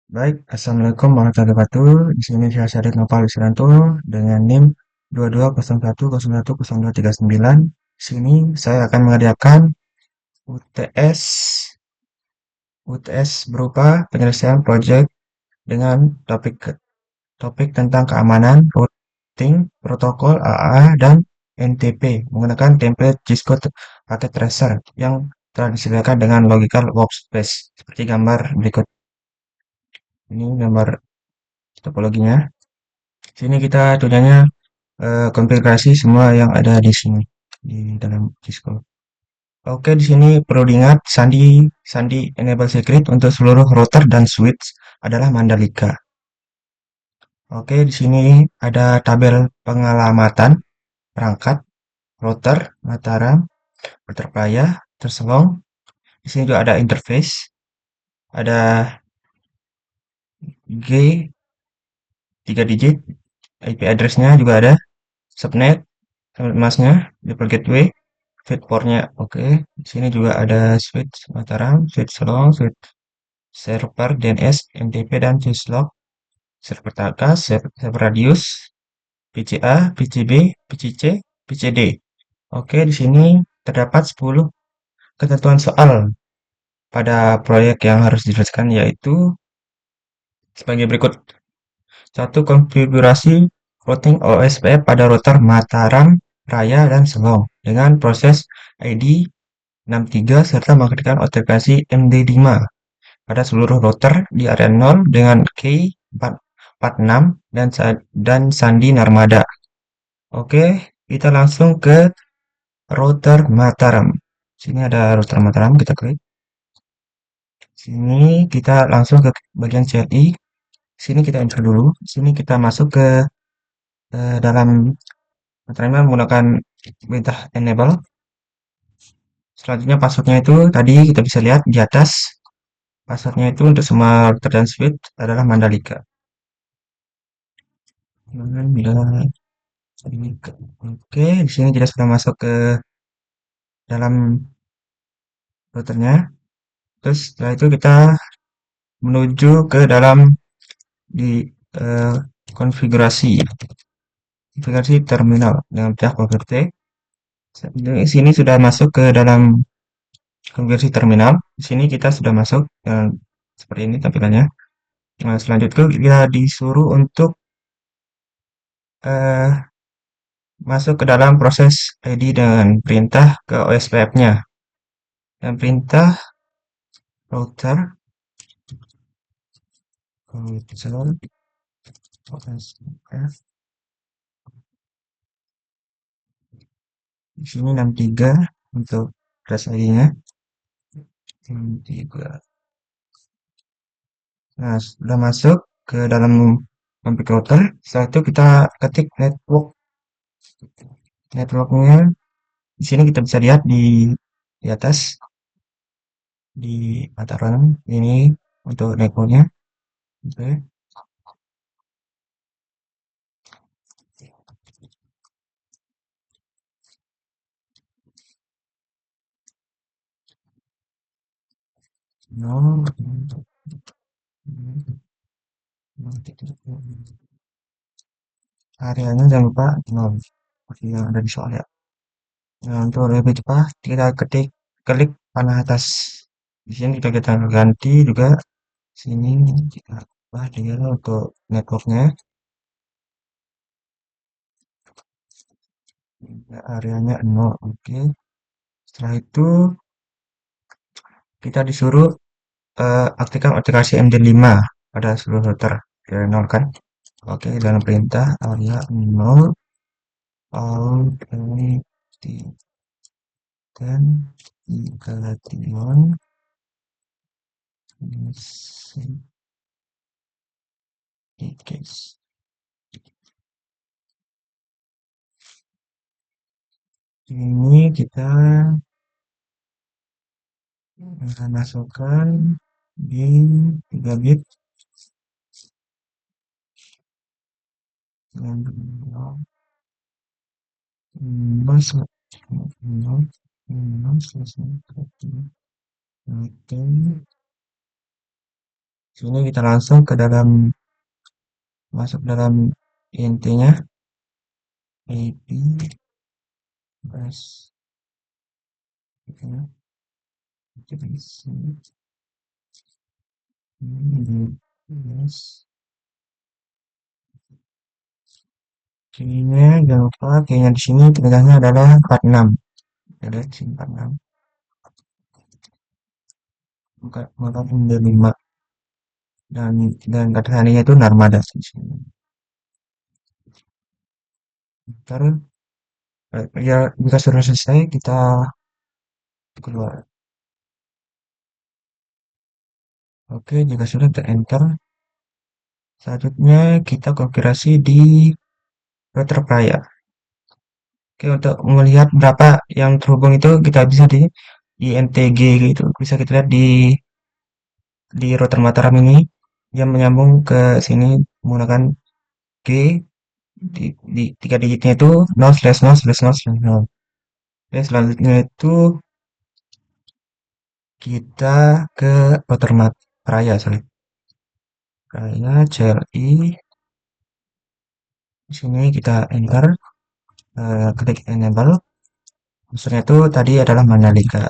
Baik, Assalamualaikum warahmatullahi wabarakatuh. Di sini saya Syarif Nopal Wisranto dengan NIM 2201102039. Di sini saya akan mengerjakan UTS UTS berupa penyelesaian proyek dengan topik tentang keamanan, routing, protokol AA, dan NTP menggunakan template Giscode Packet Tracer yang telah disediakan dengan logical workspace seperti gambar berikut. Ini gambar topologinya. Sini kita tujuannya konfigurasi semua yang ada di sini di dalam Discord. Oke, di sini perlu diingat sandi enable secret untuk seluruh router dan switch adalah Mandalika. Oke, di sini ada tabel pengelamatan perangkat router Mataram, router Playa, terselong. Di sini juga ada interface, ada G 3 digit, IP address-nya juga ada, subnet, masnya, default gateway, switch port-nya. Oke, di sini juga ada switch Mataram, switch Selong, switch server DNS, MTP dan syslog, server takas, server radius, PCA, PCB, PCC, PCD. Oke, di sini terdapat 10 ketentuan soal pada proyek yang harus dijelaskan yaitu sebagai berikut. Satu, konfigurasi routing OSPF pada router Mataram, Raya, dan Selong dengan proses ID 63 serta mengaktifkan otentikasi MD5 pada seluruh router di area 0 dengan key 446 dan sandi Narmada. Oke, kita langsung ke router Mataram. Sini ada router Mataram, kita klik. Sini kita langsung ke bagian CLI. Sini kita enter dulu. Sini kita masuk ke dalam Mataram menggunakan perintah enable. Selanjutnya passwordnya itu tadi kita bisa lihat di atas. Passwordnya itu untuk semua router dan switch adalah Mandalika. Oke, di sini kita sudah masuk ke dalam routernya. Terus setelah itu kita menuju ke dalam di eh, konfigurasi konfigurasi terminal dengan pihak OVRT. Di sini sudah masuk ke dalam konfigurasi terminal. Di sini kita sudah masuk dan seperti ini tampilannya. Nah, selanjutnya kita disuruh untuk eh, masuk ke dalam proses ID dengan perintah ke OSPF-nya dan perintah router OSPF. Di sini 63 untuk press ID-nya. 63. Nah, sudah masuk ke dalam config router. Setelah itu kita ketik networknya. Di sini kita bisa lihat di atas di mataran ini untuk networknya. Oke. No, areanya jangan lupa nol seperti yang ada di soal ya. Nah, untuk lebih cepat kita klik panah atas. Di sini kita ganti juga sini kita ubah dia untuk networknya. Areanya nol. Oke. Setelah itu kita disuruh aktifkan aplikasi MD5 pada seluruh router. Ya, nol kan? Oke, dalam perintah area nol autentikan migration case. Ini kita masukkan di 3 bit yang mas Sini kita langsung ke dalam, masuk dalam intinya, IP, press, itu di sini, yes. Keynya jangan lupa, keynya di sini pegangannya adalah 46. Ada di sini 46. Maka 5 dan kata saninya itu Narmada di sini. Ntar ya jika sudah selesai kita keluar. Oke, jika sudah kita enter, selanjutnya kita konfigurasi di router Praya. Oke, untuk melihat berapa yang terhubung itu kita bisa di INTG gitu. Bisa kita lihat di router Mataram ini yang menyambung ke sini menggunakan G di 3 digitnya itu 0/0/0/0. Oke, selanjutnya itu kita ke router Praya, sorry. Praya CLI. Di sini kita enter, klik enable. Maksudnya itu tadi adalah Mandalika.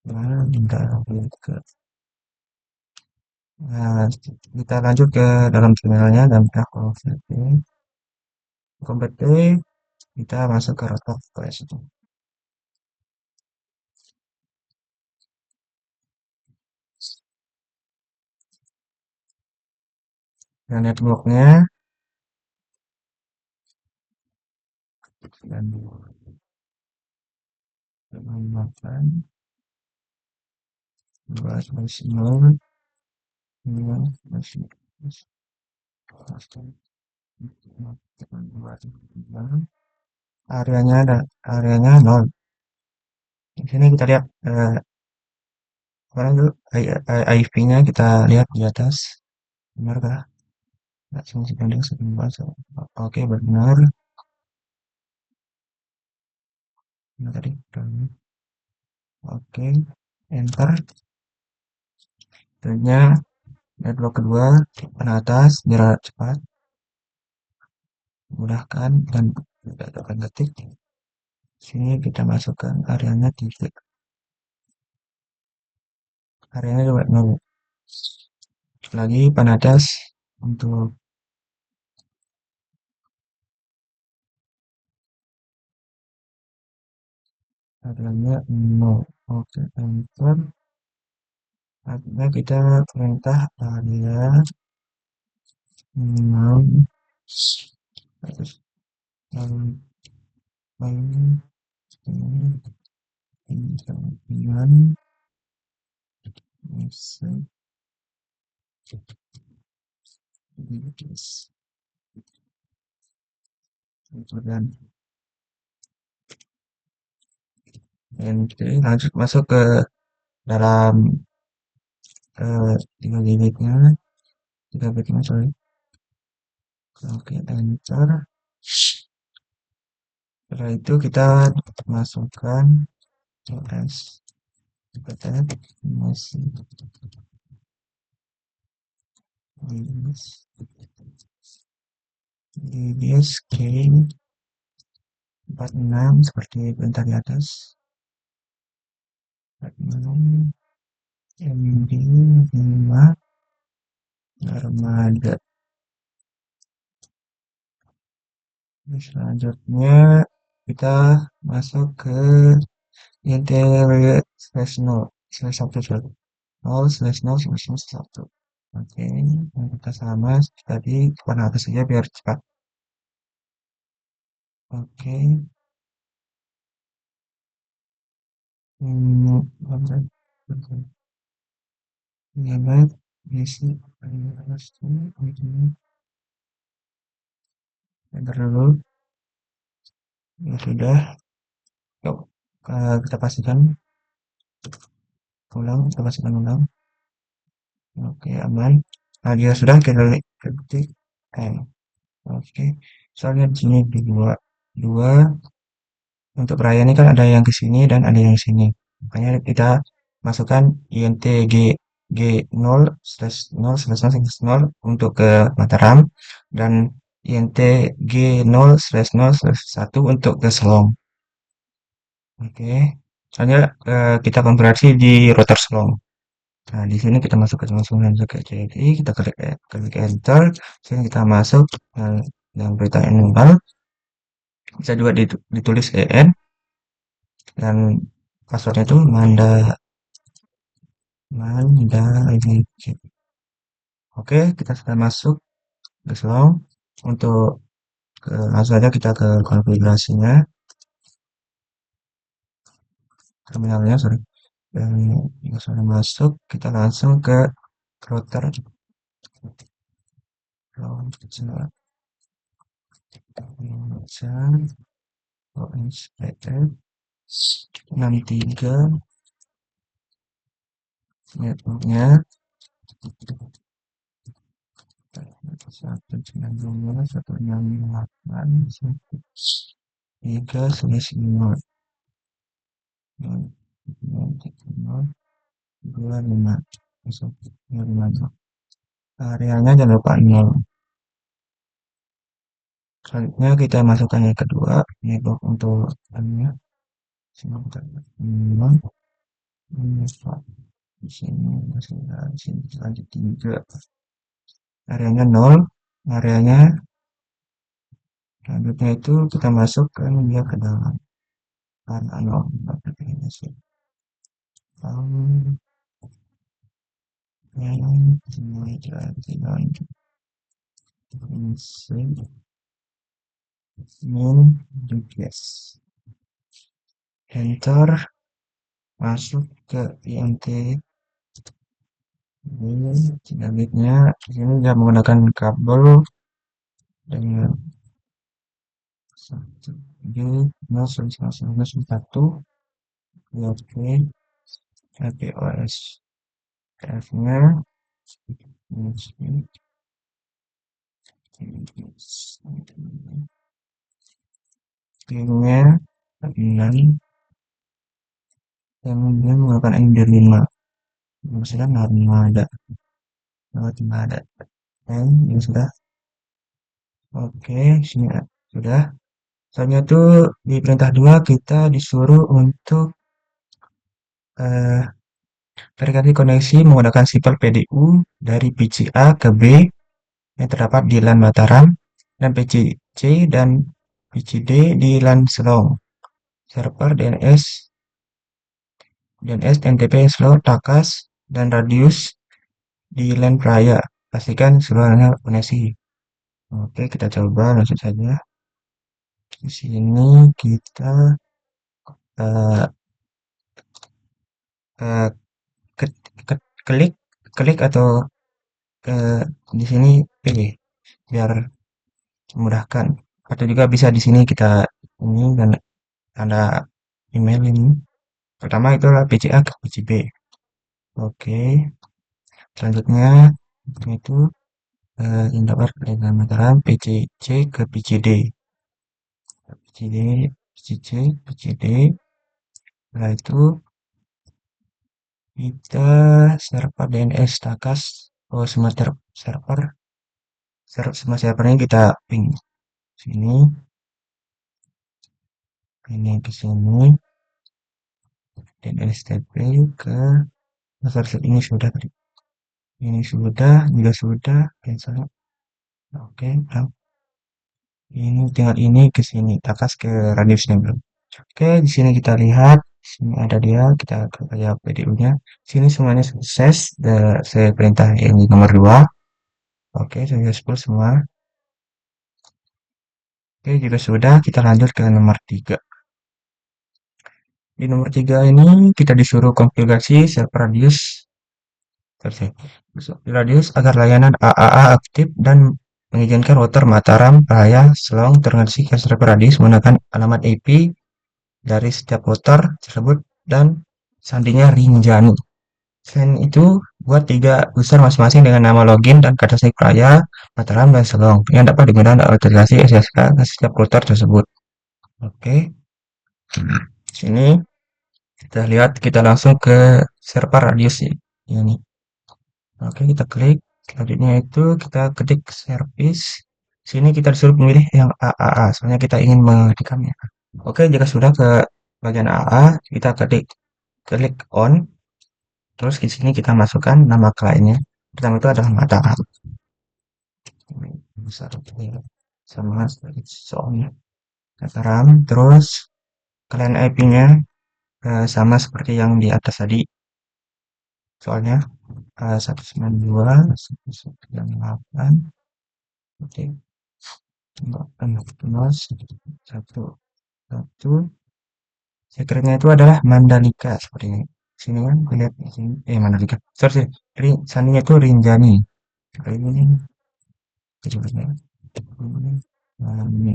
Mandalika. Nah, kita lanjut ke dalam terminalnya dan kita konversi, kita masuk ke router OS itu. Dan networknya dan menggunakan 2.0 masih areanya 0. Di sini kita lihat sekarang dulu IP-nya kita lihat di atas. Benarkah? Nggak semua. Oke, benar. Nah, tadi. Oke, enter. Tentunya network kedua ke atas biar cepat, mudahkan dan tidak akan ketik. Sini kita masukkan areanya 3. Areanya juga 0. Lagi panatas untuk areanya 0. Oke, enter. Akhirnya kita perintah area 0. Terus lalu dengan dan lanjut masuk ke dalam 3 bitnya sorry. Oke, enter. Setelah itu kita masukkan OS kita masih di key 46 seperti perintah di atas. 46 MD 5 Armada. Selanjutnya kita masuk ke int/0/1 0/0/1. Oke, kita sama tadi warna atas saja biar cepat. Oke. Enter dulu. Ya sudah. Yuk, kita pastikan ulang, kita pastikan ulang. Oke, aman. Nah, dia sudah kita ketik N. Oke, soalnya di sini di dua untuk beraya ini kan ada yang ke sini dan ada yang ke sini. Makanya kita masukkan INTG G0/0/0/0 untuk ke Mataram dan INT G0/0/1 untuk ke Selong. Oke. Soalnya kita konversi di router Selong. Nah, di sini kita masuk ke langsung aja ke jadi kita klik enter, sini kita masuk yang berita enable, bisa juga ditulis en dan passwordnya itu manda ini. Oke, kita sudah masuk ke Selong. Untuk langsung aja kita ke konfigurasinya, terminalnya sorry. Dan jika sudah masuk, kita langsung ke router launcher 63 networknya 192.168.1.0.25. Areanya jangan lupa 0. Selanjutnya kita masukkan yang kedua, network untuk anunya. Sini kita 0. Di sini masih di sini lanjut 3. Areanya 0. Areanya selanjutnya itu kita masukkan dia ke dalam nol. Yang jadi lanjut min request enter, masuk ke INT ini gigabitnya. Di sini dia menggunakan kabel dengan 1G0/1 oke. HPOS F-nya pin-nya 6, kemudian menggunakan MD5 sudah nada ini sudah oke. Sini sudah. Soalnya itu di perintah 2 kita disuruh untuk verifikasi koneksi menggunakan sipol PDU dari PC A ke B yang terdapat di LAN Mataram dan PC C dan PC D di LAN Selong. Server DNS NTP slot takas dan radius di LAN Praya. Pastikan seluruhnya koneksi. Oke, kita coba langsung saja. Di sini kita uh, uh, klik klik atau di sini pilih biar memudahkan. Atau juga bisa di sini kita ini dan tanda email ini. Pertama itulah PCA ke PCB. Oke. Selanjutnya itu yang dapat dengan Mataram PCC ke PCD. PCD, PCC, PCD. Setelah itu kita server DNS takas semua semua servernya kita ping sini, ini ke sini, DNS TP ke server ini sudah tadi. Ini sudah, juga sudah, cancel. Oke, ini tinggal ini ke sini, takas ke radiusnya belum. Oke, di sini kita lihat, di sini ada dia, kita kerja PDU-nya. Sini semuanya sukses, saya perintah yang di nomor 2. Oke, sudah 10 semua. Oke, juga sudah, kita lanjut ke nomor 3. Di nomor 3 ini kita disuruh konfigurasi server radius agar layanan AAA aktif dan mengizinkan router Mataram, Raya, Selong terkoneksi ke server radius menggunakan alamat IP dari setiap router tersebut dan sandinya Rinjani. Selain itu, buat 3 user masing-masing dengan nama login dan karakteristik Raya, Mataram, dan Selong yang dapat digunakan autentikasi SSH ke setiap router tersebut. Oke. Sini kita lihat, kita langsung ke server radius ini. Oke, kita klik. Selanjutnya itu kita ketik service. Sini kita disuruh memilih yang AAA, soalnya kita ingin mengetikkannya. Oke, jika sudah ke bagian AA, kita klik on. Terus di sini kita masukkan nama kliennya. Pertama itu adalah Mataram. Besar ya. Sama seperti soalnya Mataram. Terus klien IP-nya sama seperti yang di atas tadi. Soalnya 192, 198, oke, terus satu satu. Secretnya itu adalah Mandalika seperti ini. Sini kan, lihat di sini. Mandalika. Sorry, sandinya itu Rinjani. Seperti ini. Kecepatnya. Ini.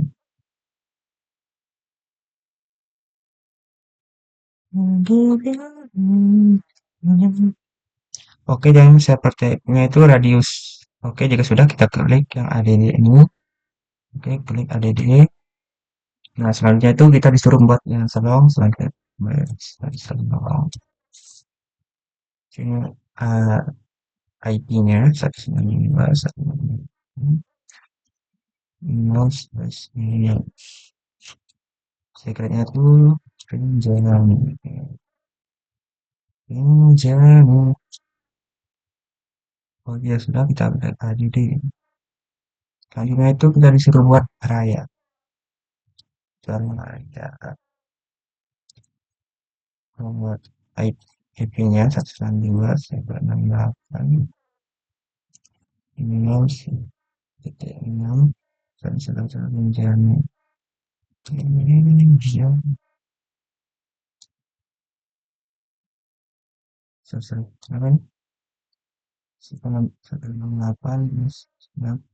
Oke, dan sepertinya itu radius. Oke, jika sudah kita klik yang ada di ini. Oke, klik ada di ini. Nah, selanjutnya itu kita disuruh membuat yang selong, selanjutnya selong. Sini IP-nya 192, 192, secretnya tuh pinjaman, pinjaman. Oh iya sudah kita lihat tadi deh. Selanjutnya itu kita disuruh buat raya. Raya. Membuat IP-nya 192, 168, email titik 6, dan sedang pinjaman. Selesai. 168,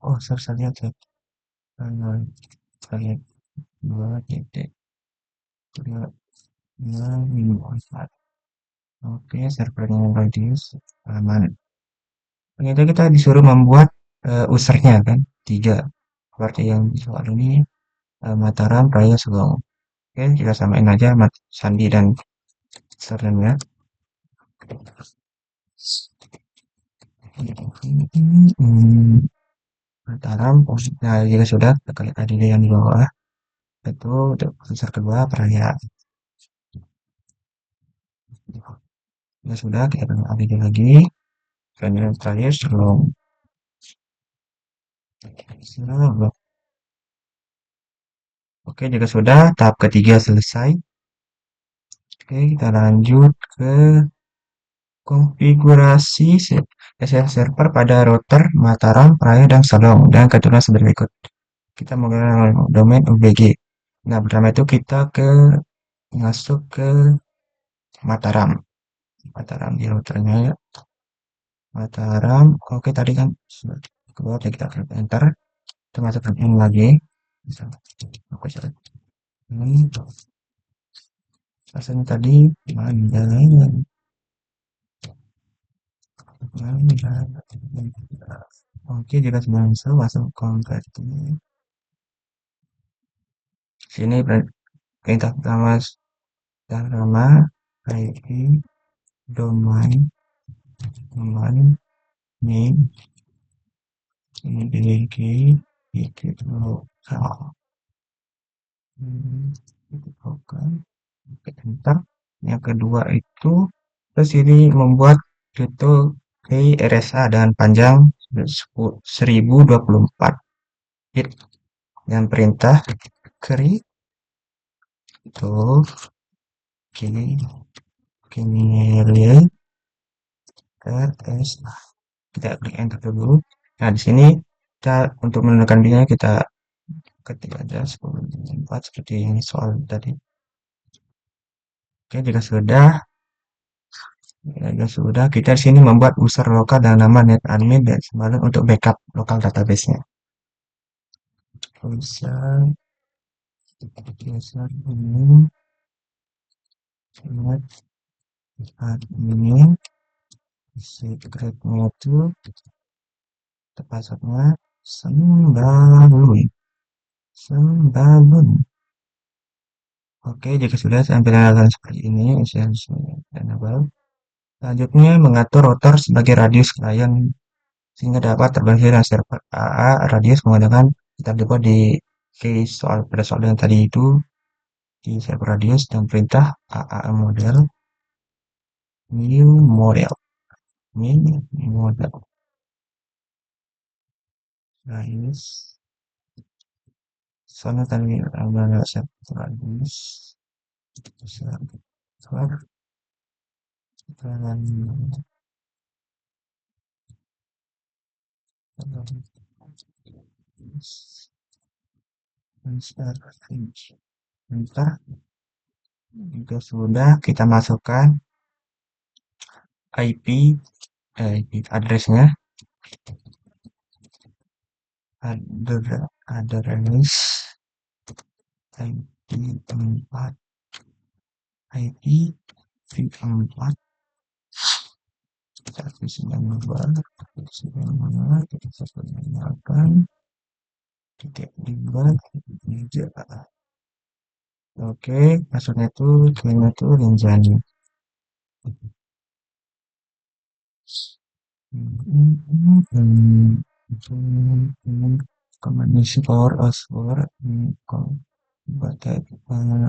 oh saya lihat ya. Kita lihat 2.254. Oke, servernya radius aman. Ternyata kita disuruh membuat usernya kan, 3. Seperti yang soal ini, Mataram, Raya, Sugeng. Oke, kita samain aja Sandi dan username-nya. Mataram, nah jika sudah, kita klik tadi yang di bawah. Itu untuk user kedua, Raya. Ya sudah, kita akan update lagi. Dan yang terakhir, Sugeng. Oke, jika sudah, tahap ketiga selesai. Oke, kita lanjut ke konfigurasi SSL server pada router Mataram, Praia, dan Salong dan keturunan seperti berikut. Kita menggunakan domain UBG. Nah, pertama itu kita masuk ke Mataram. Mataram di routernya ya. Mataram. Oke, tadi kan kedua kita klik enter. Kita masukkan ini lagi. Oke, sorry. Ini rasanya tadi mana? Oke, jika sudah bisa masuk kontrak ini. Sini perintah pertama nama IP domain name memiliki titik lokal. Titik lokal. Oke, enter. Yang kedua itu terus ini membuat itu RSA dengan panjang 1024 bit dan perintah create itu kini lihat RSA. Kita klik enter dulu. Nah, di sini kita untuk menentukan bitnya kita ketik aja 1024 seperti yang soal tadi. Oke, jika sudah kita di sini membuat user lokal dan nama netadmin dan sembari untuk backup lokal database-nya. User ini netadmin secretnya itu passwordnya sembalun. Oke, jika sudah tampilan akan seperti ini, enable. Selanjutnya, mengatur router sebagai radius klien sehingga dapat terkoneksi dengan server AA radius menggunakan kita default di case pada soal yang tadi itu di server radius dan perintah AA model new model radius soalnya tadi ada server radius server dan perintah juga sudah kita masukkan IP addressnya address IP 4 IP 4 192.168 titik 2 meja. Oke, maksudnya itu Rinjani. Combination power us for bagai komen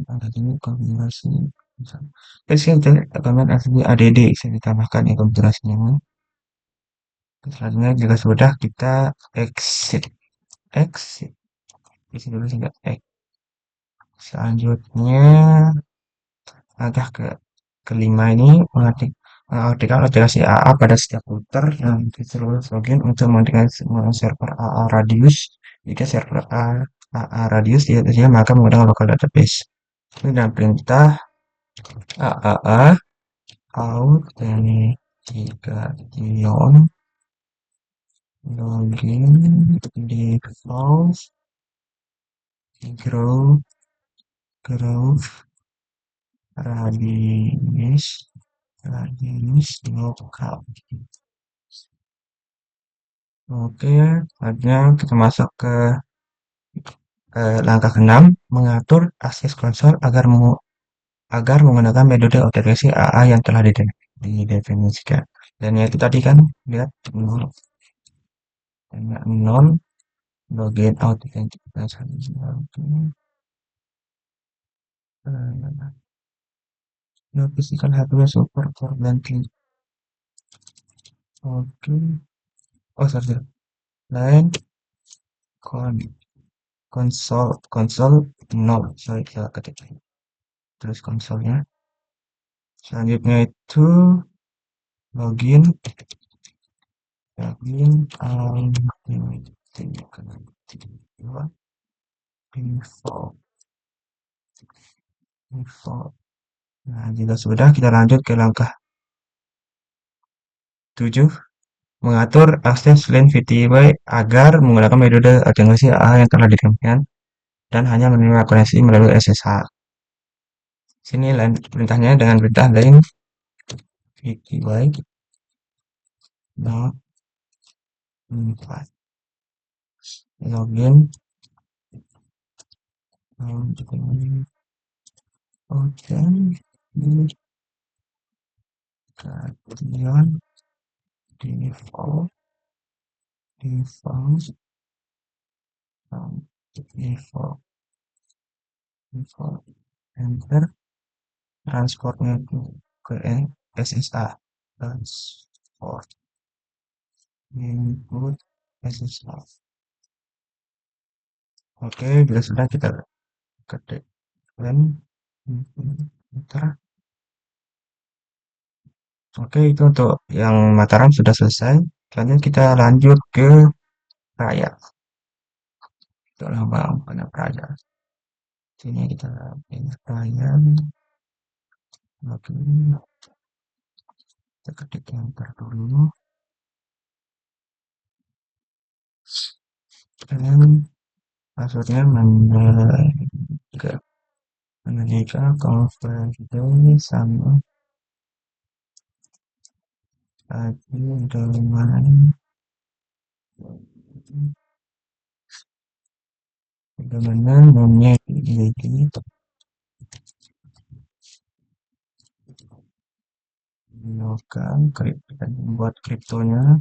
adanya kombinasi sih komen asli ADD bisa ditambahkan ya kombinasinya. Selanjutnya jika sudah kita exit exit isi dulu sehingga selanjutnya langkah kelima ini mengaktifkan aplikasi AA pada setiap router yang disuruh login untuk mengaktifkan server AA radius. Jika server AA radius tidak tersedia maka menggunakan local database. Ini dengan perintah AAA authentication login default grow radius lokal. Oke, selanjutnya kita masuk ke langkah ke-6, mengatur akses konsol agar menggunakan metode autentikasi AA yang telah didefinisikan. Dan ya itu tadi kan, lihat 0 login autentikasi. Physical hardware support for blanking. Oke. Oh, sorry. Lain konsol 0. Sorry, salah ketik. Terus konsolnya. Selanjutnya itu login info. Nah, jika sudah kita lanjut ke langkah 7, mengatur akses LAN VTY agar menggunakan metode autentikasi AA yang telah ditemukan dan hanya menerima koneksi melalui SSH. Sini perintahnya dengan perintah LAN VTY login authentication default default enter transportnya ke SSA transport input SSA. Oke, bila sudah kita ketik dan enter. Oke, itu untuk yang Mataram sudah selesai. Selanjutnya kita lanjut ke Raya. Itulah bang pada Raya. Sini kita pilih Raya. Oke, kita ketik enter dulu. Dan passwordnya menjaga conversion sama tadi dengan bagaimana namanya ini Menyiapkan dan membuat kriptonya.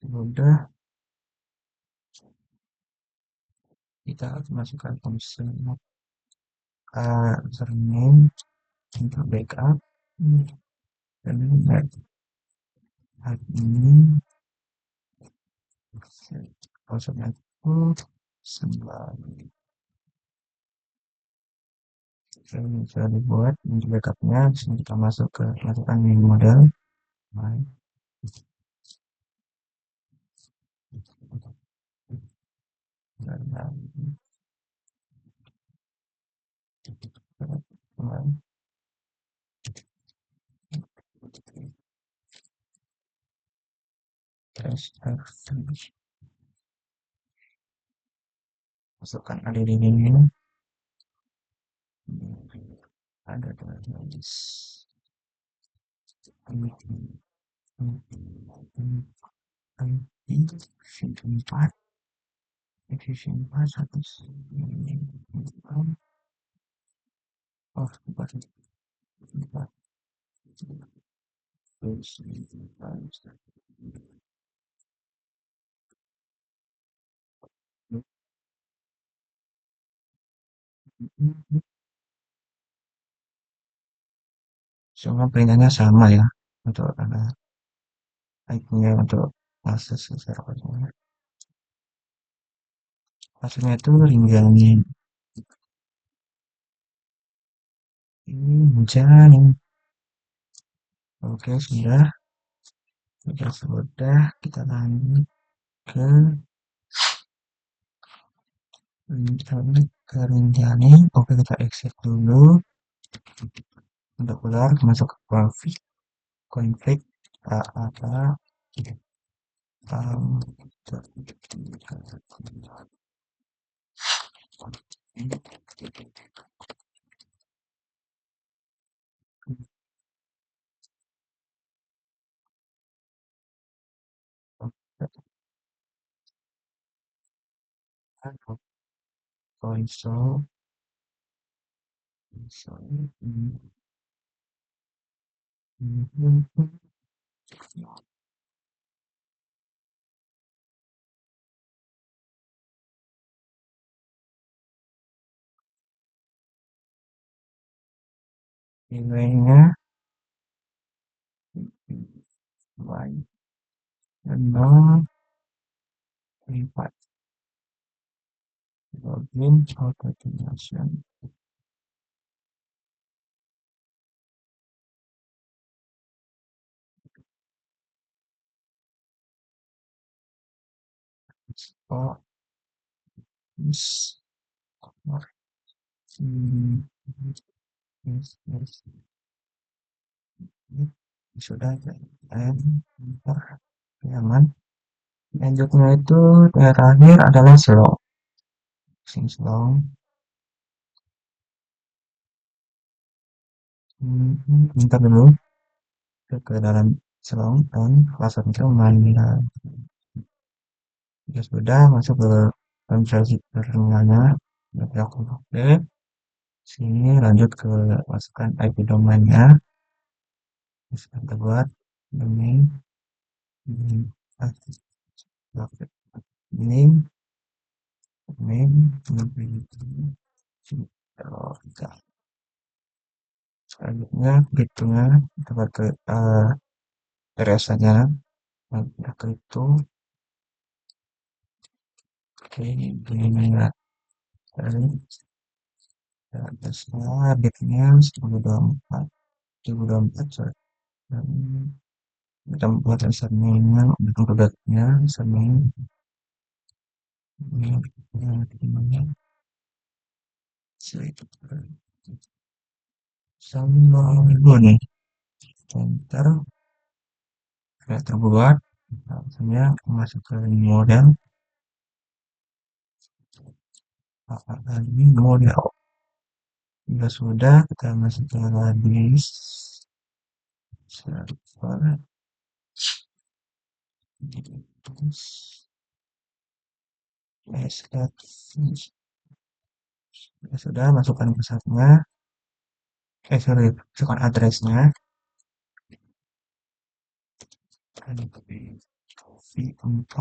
Sudah kita masukkan username untuk backup dan admin passwordnya itu sembari ini sudah dibuat untuk backupnya. Disini kita masukkan new model. Baik. Dan masukkan add ini ada tulis IP 4 satu oh 4 semua perintahnya sama ya untuk IP-nya untuk akses ke servernya. Passwordnya itu ringganin ini menjalani. Oke sudah kita lanjut ke ringganin. Oke kita exit dulu untuk keluar masuk ke config apa console nilainya baik dan 4 login authentication oh yes yes yes sudah dan nyaman. Lanjutnya itu terakhir adalah slow slow bentar dulu ke dalam slow dan passwordnya mana ya sudah masuk ke transaksi terminalnya ya oke sini lanjut ke masukkan IP domainnya bisa kita buat domain ini selanjutnya hitungnya kita pakai RS-nya udah ke itu oke ini ya dari atasnya bitnya 1024 sorry dan kita buat username-nya untuk produknya username ini sama dulu nih enter sudah terbuat langsungnya masuk ke model ini model Jika sudah, kita masuk ke hadis server terus SFC. Ya sudah, masukkan pusatnya. Sorry, masukkan addressnya. V4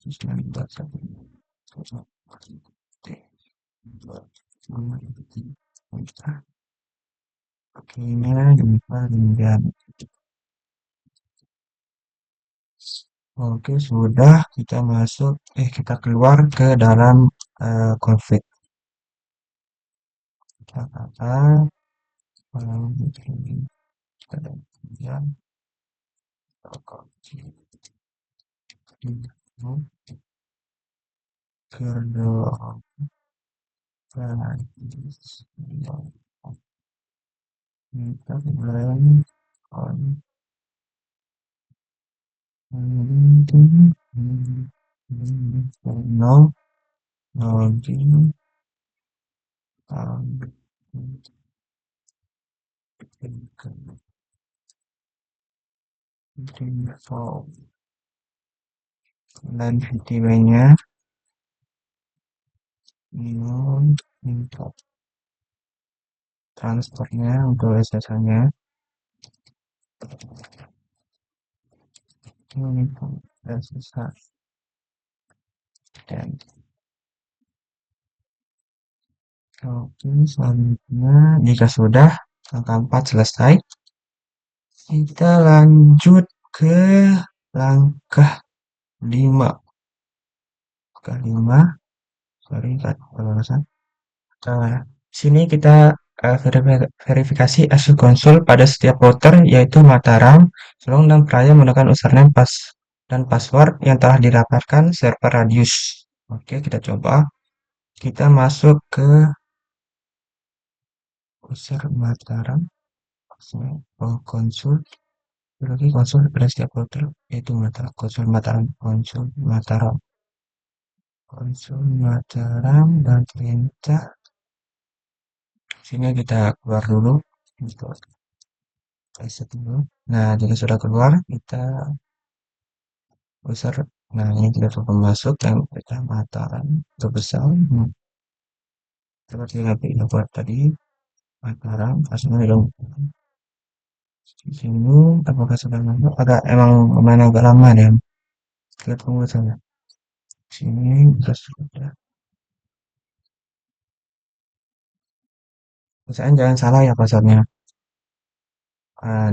921 Oke-nya kemudian oke sudah kita masuk kita keluar ke dalam config kita kata kemudian kernel kita mulai on no loading default dan VTW-nya input transfernya untuk SSH-nya input SSH dan oke selanjutnya jika sudah langkah 4 selesai kita lanjut ke langkah 5 sorry kelolosan sini kita verifikasi ASUS konsol pada setiap router yaitu Mataram, Selong dan Praya menggunakan username dan password yang telah didapatkan server Radius. Oke, kita coba. Kita masuk ke user Mataram, konsol, lagi konsol pada setiap router yaitu Mataram, konsol Mataram dan perintah. Sini kita keluar dulu. Reset dulu. Nah, jika sudah keluar, kita besar. Nah, ini kita coba masuk yang kita Mataram terbesar. Seperti yang kita buat tadi, Mataram, aslinya dong. Di sini, apakah sudah masuk? Agak emang lumayan agak lama deh. Kita tunggu saja. Sini, kita sudah. Misalnya jangan salah ya passwordnya.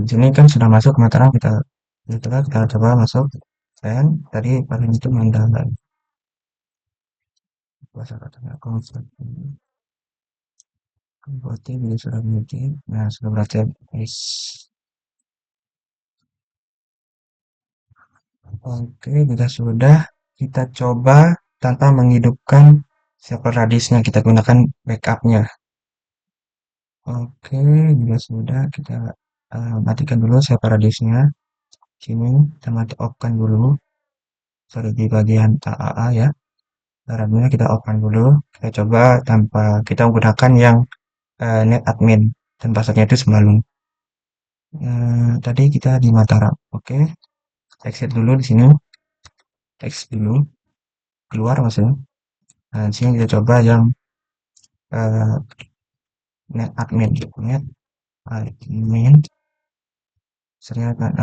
Di sini kan sudah masuk Mataram, kita coba masuk. Dan tadi paling itu mandalan. Bahasa katanya konflik. Berarti ini sudah mungkin. Nah, sudah berarti guys. Oke, jika sudah, kita coba tanpa menghidupkan server Radiusnya. Kita gunakan backupnya. Oke, jika sudah, kita matikan dulu server Radiusnya. Sini, kita off-kan dulu. Sorry, di bagian AAA ya. Caranya kita off-kan dulu. Kita coba tanpa kita menggunakan yang net admin. Dan passwordnya itu semalam. Tadi kita di Mataram. Oke, exit dulu di sini. Exit dulu. Keluar maksudnya. Nah, di sini kita coba yang eh, net admin net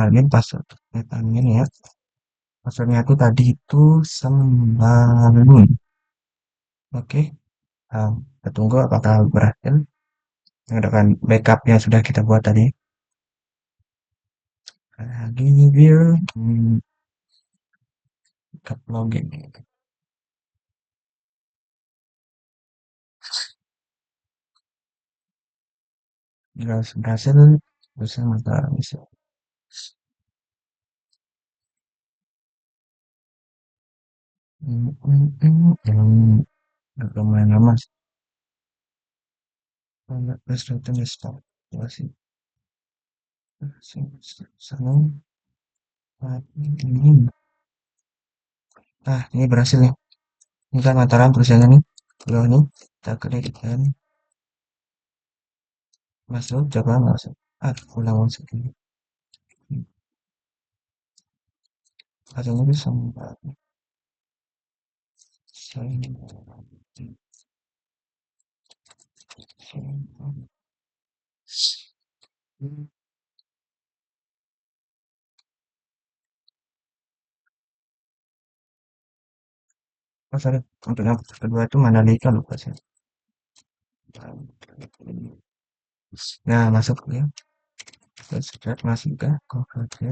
admin password net admin ya passwordnya itu tadi itu sembalun. Oke, kita tunggu apakah berhasil menggunakan backup yang sudah kita buat tadi lagi dia backup login jika berhasil bisa maka bisa lumayan lama sih terus itu stop masih senang ini ini berhasil nih ini kan Mataram tulisannya nih bawah nih kita klik kan Masuk, coba masuk. Ah, ulang masuk ini. Katanya bisa membuat oh, sorry. Untuk yang kedua itu Mandalika lupa sih. Nah, masuk ya. Sudah masuk ke oke.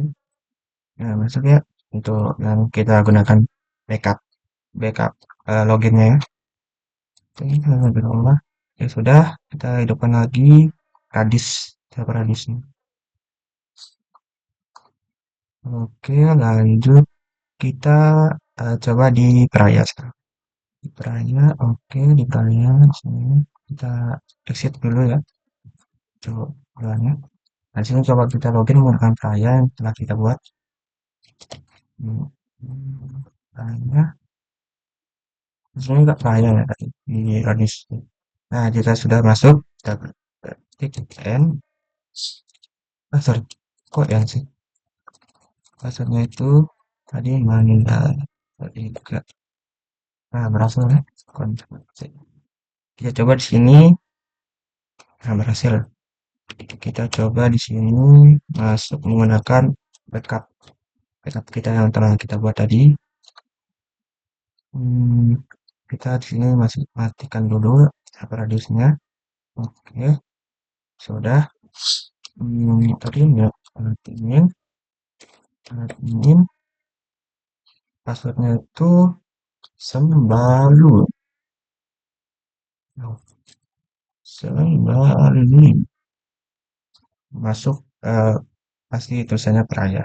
Nah, masuk ya. Untuk yang kita gunakan backup backup loginnya ya. Oke, berulang. Ya sudah, kita hidupkan lagi Radis. Siapa Radisnya? Oke, lanjut. Kita coba di Peraya sekarang. Di Peraya, oke, di Peraya. Sini kita exit dulu ya. Coba ya. Nah, sini coba kita login menggunakan Peraya yang telah kita buat. Hmm, Peraya. Di sini juga Peraya ya tadi di Radis. Nah, jika sudah masuk, kita ketik N. Ah, sorry. Kok N sih? Passwordnya itu tadi mana? Tadi enggak. Nah, berhasil ya. Ctrl C. Kita coba di sini. Nah, berhasil. Kita coba di sini masuk menggunakan backup backup kita yang telah kita buat tadi. Hmm, kita di sini masih matikan dulu apa radiusnya. Oke, sudah. Tadi enggak admin passwordnya itu sembalu. Oh, sembalu. Masuk pasti tulisannya peraya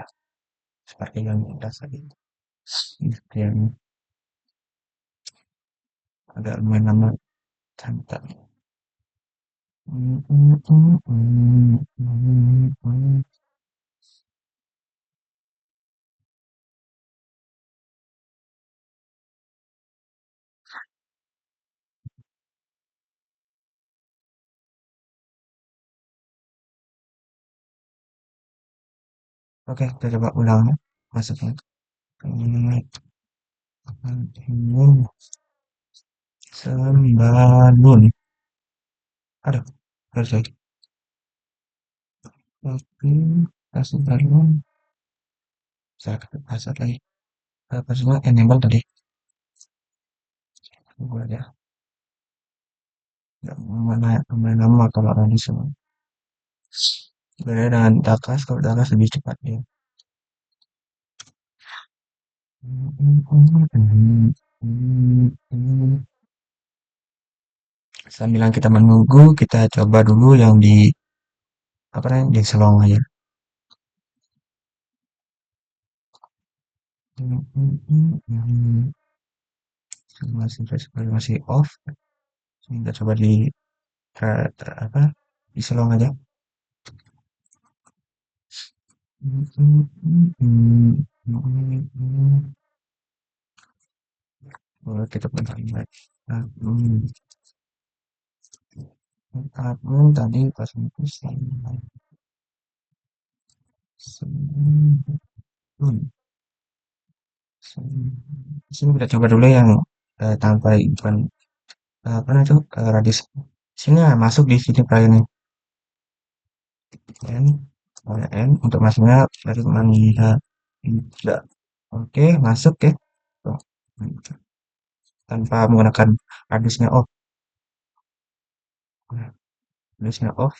seperti yang kita tadi. Yang agak lumayan lama santai. Oke, kita coba ulang ya. Masuknya. Sembangun. Aduh, harus lagi. Oke, kasih balon. Saya kasih lagi. Passwordnya enable tadi. Gue ya. Nggak mana nama kalau ada di semua. Beda dengan Dakas, kalau Dakas lebih cepat ya. Sambilan kita menunggu, kita coba dulu yang di apa namanya di Selong aja. Masih off. Kita coba di apa di Selong aja. Boleh kita pengen lagi. Admin tadi pas itu sebelum sini kita coba dulu yang tanpa iklan apa namanya itu radius sini ya, masuk di sini ini n oleh n untuk masuknya dari mana tidak oke masuk ya tuh. Tanpa menggunakan radiusnya off. Nah, radiusnya off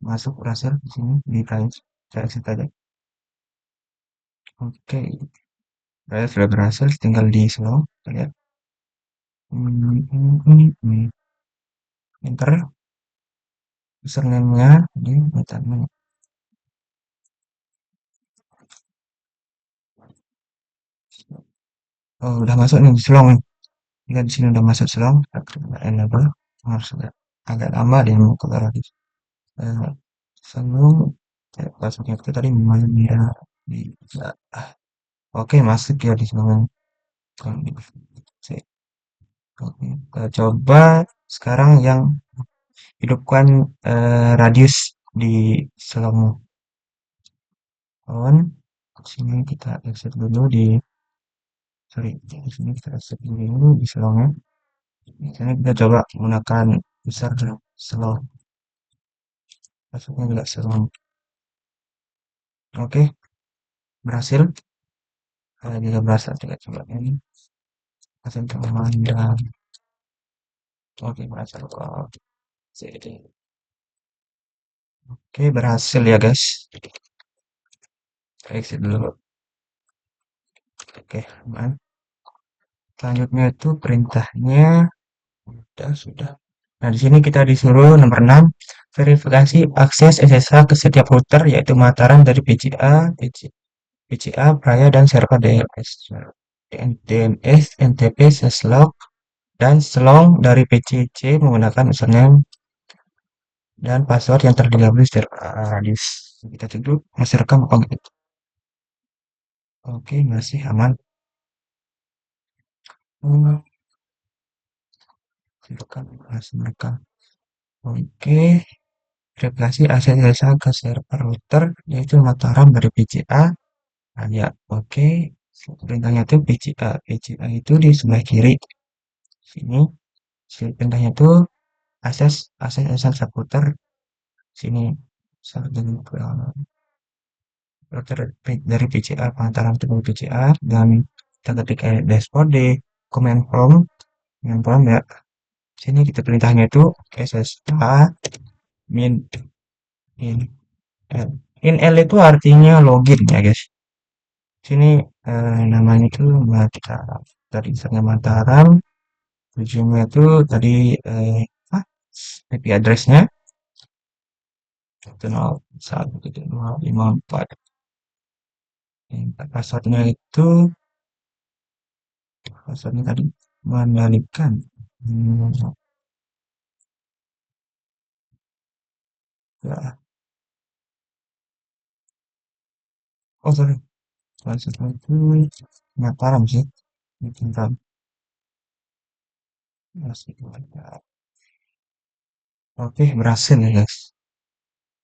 masuk berhasil di sini di price saya exit aja oke saya sudah berhasil tinggal di slow kita lihat enter username-nya di metadata. Oh, udah masuk nih Selong nih. Lihat di sini udah masuk Selong. Enable harus agak lama dia mau keluar lagi. Eh, Selong passwordnya itu tadi Maya bisa. Oke, masuk ya di Selong. Oke, kita coba sekarang yang hidupkan radius di selangmu on. Sini kita exit dulu di sorry di sini kita exit dulu di selangnya. Di sini kita coba menggunakan besar slow, masuknya juga slow. Oke, berhasil. Jika berhasil kita coba ini hasil teman dan oke berhasil. Oke berhasil ya guys. Kita exit dulu. Oke, aman. Selanjutnya itu perintahnya sudah. Nah, di sini kita disuruh nomor 6 verifikasi akses SSH ke setiap router yaitu Mataram dari PCA, Praya dan server DNS. DNS, NTP, Syslog, dan Slong dari PCC menggunakan username dan password yang terdaftar di radius. Kita cek dulu masih rekam apa gitu. Oke, masih aman. Hmm, rekam, masih rekam. Oke, verifikasi akses SSH ke server router yaitu Mataram dari PCA. Nah, ya, oke. Perintahnya itu PCA. PCA itu di sebelah kiri. Sini. Perintahnya itu akses akses akses komputer. Sini. Router dari PCA pengantaran ke PCA dan kita ketik dashboard di command prompt ya. Sini kita perintahnya itu SSH min in L. In L itu artinya login ya guys. Sini namanya itu Mataram. Tadi misalnya Mataram. Ujungnya itu tadi apa? IP address-nya 101.254. Passwordnya itu passwordnya tadi mengendalikan. Ya. Oh sorry, passwordnya itu Mataram sih. Mataram. Masih ada. Oke, berhasil ya guys.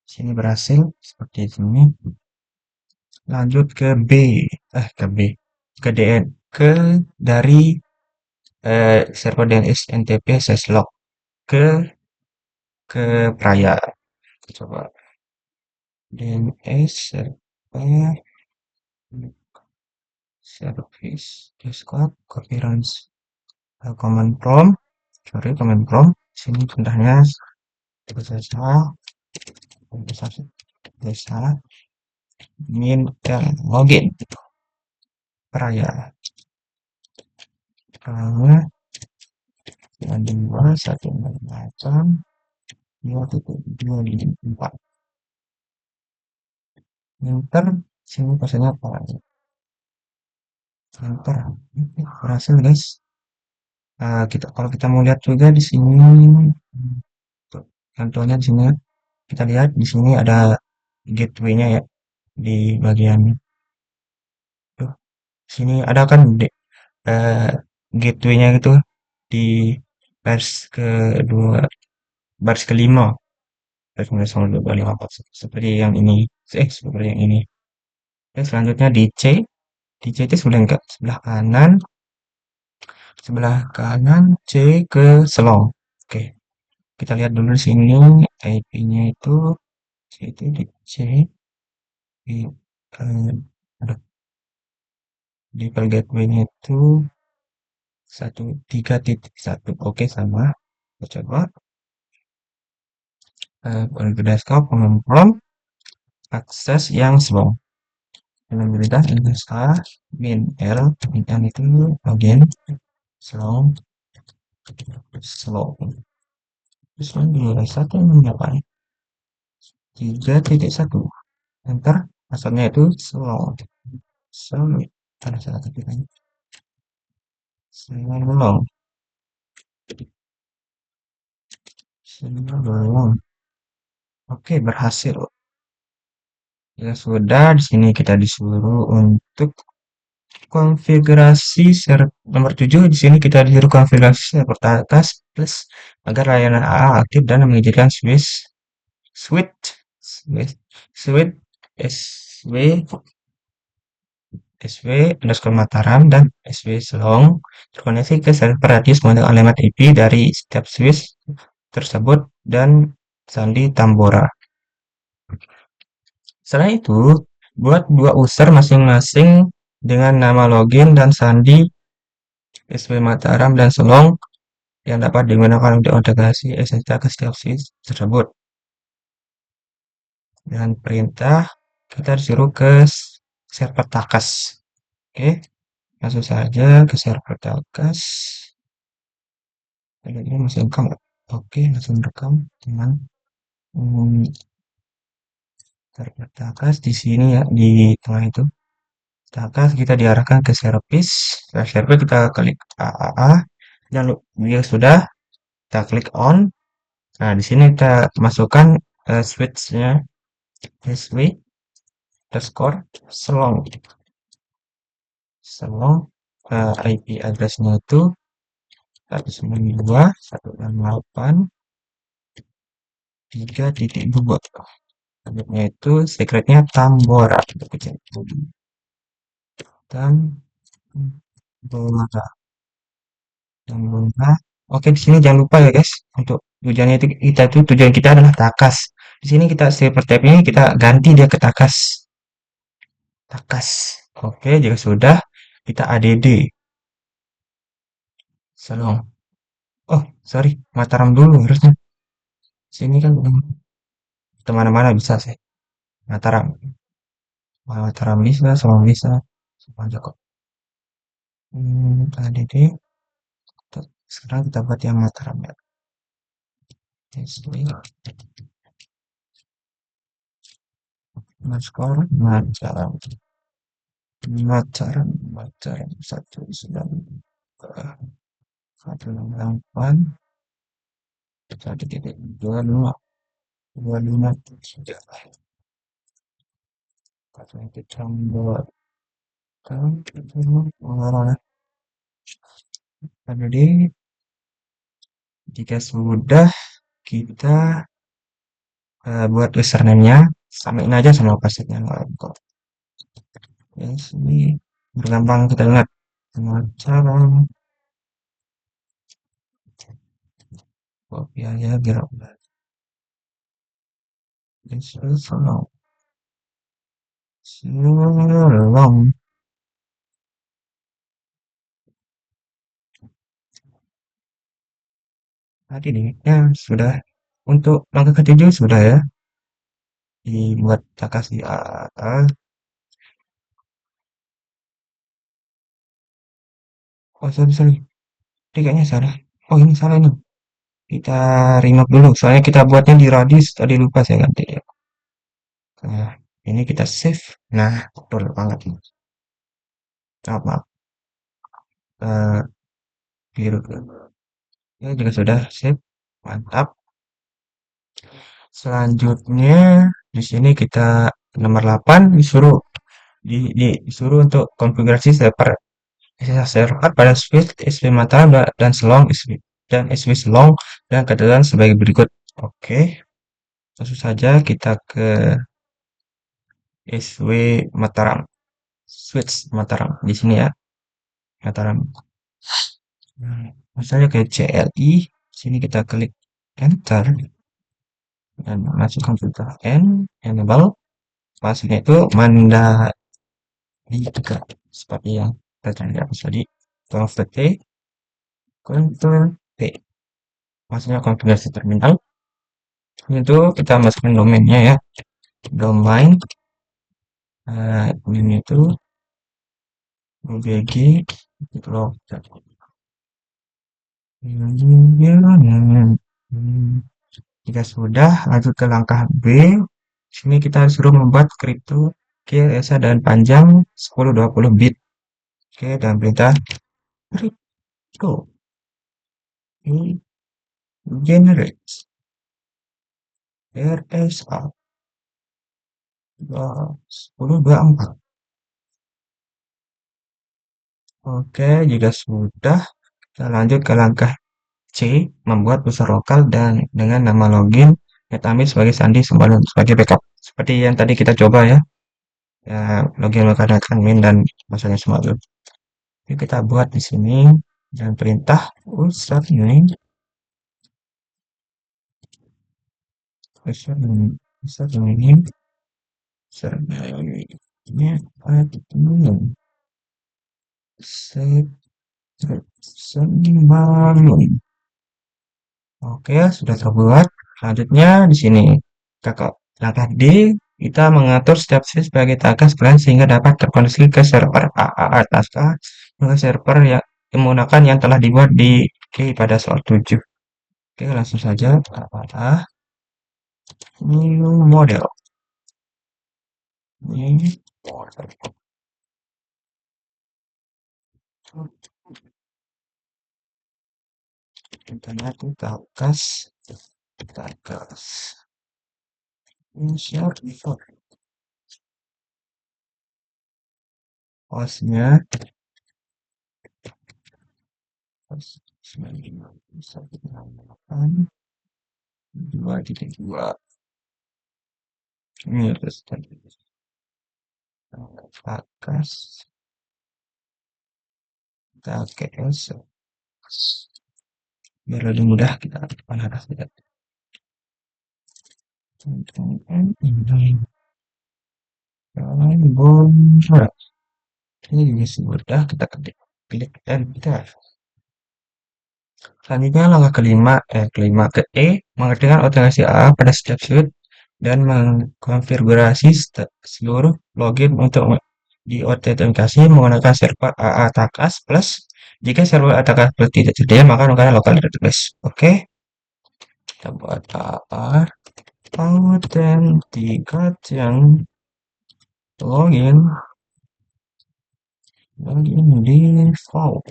Sini berhasil seperti ini. Lanjut ke B, ke B, ke DN, ke dari server DNS NTP syslog ke Praya. Coba DNS server service Discord copyright command prompt sorry command prompt sini perintahnya desa desa min dan login Praya dengan dua satu macam 2.254 enter sini pesannya apa enter berhasil guys. Kita kalau kita mau lihat juga di sini contohnya di sini kita lihat di sini ada gateway-nya ya di bagian tuh sini ada kan eh, gateway-nya gitu di baris kedua baris kelima baris sama 254 seperti yang ini seperti yang ini. Oke, selanjutnya di C itu sebelah kanan C ke Selong. Oke, kita lihat dulu di sini IP-nya itu C itu di C di aduh, di per gateway-nya itu 13.1. Oke, sama. Kita coba ke desktop prompt akses yang slow. Dengan berita Indonesia min L itu login slow. Terus di satu ini apa? 3.1. Enter. Passwordnya itu slow. Ada salah ketiknya. Slow. Slow. Oke, berhasil. Ya sudah, di sini kita disuruh untuk konfigurasi nomor 7 di sini kita disuruh konfigurasi server atas plus agar layanan AA aktif dan mengizinkan switch switch switch SW SW underscore Mataram dan SW Selong terkoneksi ke server radius menggunakan alamat IP dari setiap switch tersebut dan sandi Tambora. Selain itu, buat dua user masing-masing dengan nama login dan sandi SW Mataram dan Selong yang dapat digunakan untuk integrasi SSH ke setiap switch tersebut. Dengan perintah, kita disuruh ke server Takas. Oke, langsung saja ke server Takas. Ini masih rekam. Oke, langsung rekam, teman. Hmm, server Takas di sini ya, di tengah itu. Takas kita diarahkan ke service. Nah, service kita klik AAA. Dan dia sudah, kita klik on. Nah, di sini kita masukkan switch-nya SW underscore Selong. Selong IP address-nya itu 192.168.3.2. Lanjutnya itu secretnya Tambora. Tambora. Tambora. Oke, di sini jangan lupa ya guys, untuk tujuannya itu tujuan kita adalah Takas. Di sini kita server tab ini kita ganti dia ke Takas. Takas. Oke, jika sudah kita add Selong. Oh, sorry, Mataram dulu harusnya. Sini kan kemana-mana bisa sih. Mataram. Mataram bisa, Selong bisa. Sama aja kok. Add. Sekarang kita buat yang Mataram ya. Testing. Underscore Mataram. Mataram 198 1.25 25 itu tambah jadi jika sudah kita buat username-nya samain aja sama password-nya kok. Ya, sini bergampang kita ingat dengan cara copy aja biar Selong. Tadi nih, ya sudah. Untuk langkah ketujuh sudah ya. Dibuat takas di AA. Oh, sorry. Ini kayaknya salah. Oh, ini salah nih. Kita remove dulu. Soalnya kita buatnya di radius. Tadi lupa saya ganti ya. Nah, ini kita save. Nah, betul banget. Maaf. Eh, biru. Ya, juga sudah save. Mantap. Selanjutnya di sini kita nomor 8 disuruh untuk konfigurasi server pada switch SV Mataram dan Selong dan SV Selong dan ketentuan sebagai berikut. Oke, langsung saja kita ke SW Mataram, switch Mataram di sini ya, Mataram. Misalnya ke CLI, sini kita klik enter dan masukkan filter enable. Maksudnya itu Mandalika seperti yang kita lihat tadi. Ctrl T, maksudnya konfigurasi terminal. Itu kita masukkan domainnya ya, domain ini itu UBG blog. Jika sudah, lanjut ke langkah B. Sini kita suruh membuat kripto KSA dan panjang 1020 bit. Oke, dan perintah kripto generate RSA 1024. Oke, jika sudah, kita lanjut ke langkah C, membuat user lokal dan dengan nama login Netamit sebagai sandi sebagai backup. Seperti yang tadi kita coba ya, ya login menggunakan admin dan maksudnya semua itu. Jadi kita buat di sini dan perintah username username admin bangun. Oke, sudah terbuat. Selanjutnya di sini kakak langkah D, kita mengatur setiap sesi sebagai tagas plan sehingga dapat terkoneksi ke server AAA atas ke server yang menggunakan yang telah dibuat pada soal 7. Oke, langsung saja AAA new model. New model. Internet tagas tagas share hostnya host 2.2 ini terus tagas tags biar lebih mudah kita panas ya. Ini juga sudah kita klik enter. Selanjutnya langkah ke E, mengerjakan otomatisasi A pada setiap sudut dan mengkonfigurasi seluruh login untuk diautentikasi menggunakan server AA Takas Plus. Jika server AA Takas Plus tidak tersedia, maka menggunakan local database. Oke, kita buat AA autentikasi yang login di default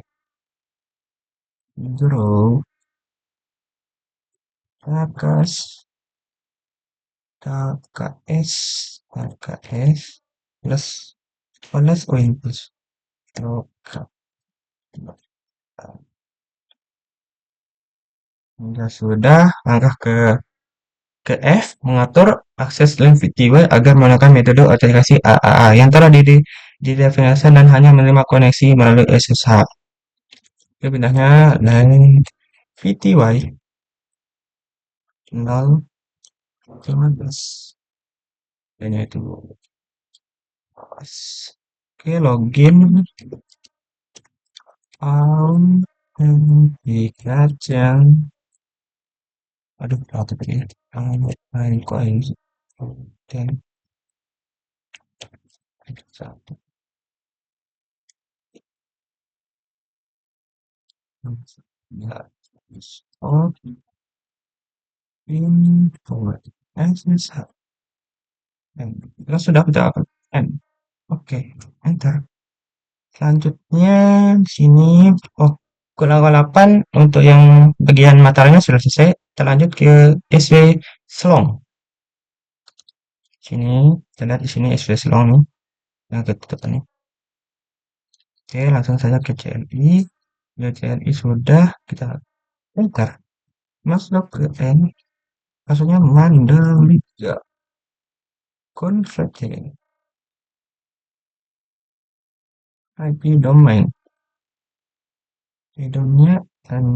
grow takas KKS KKS plus plus plus lokal. Sudah langkah ke F mengatur akses link VTW agar menggunakan metode autentikasi AAA yang telah didefinisikan dan hanya menerima koneksi melalui SSH. Oke, pindahnya link VTY 0.15 dan itu oke, login autentikasi aduh berapa tadi kok ini dan satu ya oh info SSH kita sudah kita N oke enter. Selanjutnya di sini oh langkah 8 untuk yang bagian materialnya sudah selesai. Kita lanjut ke SV Slong. Sini kita lihat di sini SV Slong nih yang ketutup nih. Oke, langsung saja ke CLI. Ya, CLI sudah kita enter. Masuk ke N. Maksudnya Mandalika. Converting. IP domain. Domainnya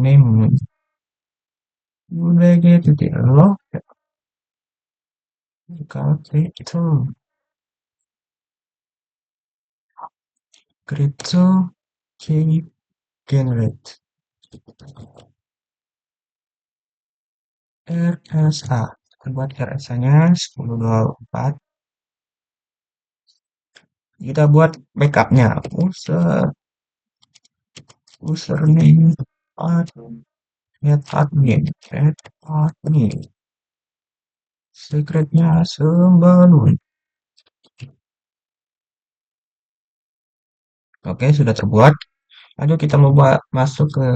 name. Udah gitu deh. Lo crypto. Crypto key generate. RSA. Kita buat RSA-nya 1024. Kita buat backupnya. Username admin. Secretnya sembalun. Oke, sudah terbuat. Lalu kita mau masuk ke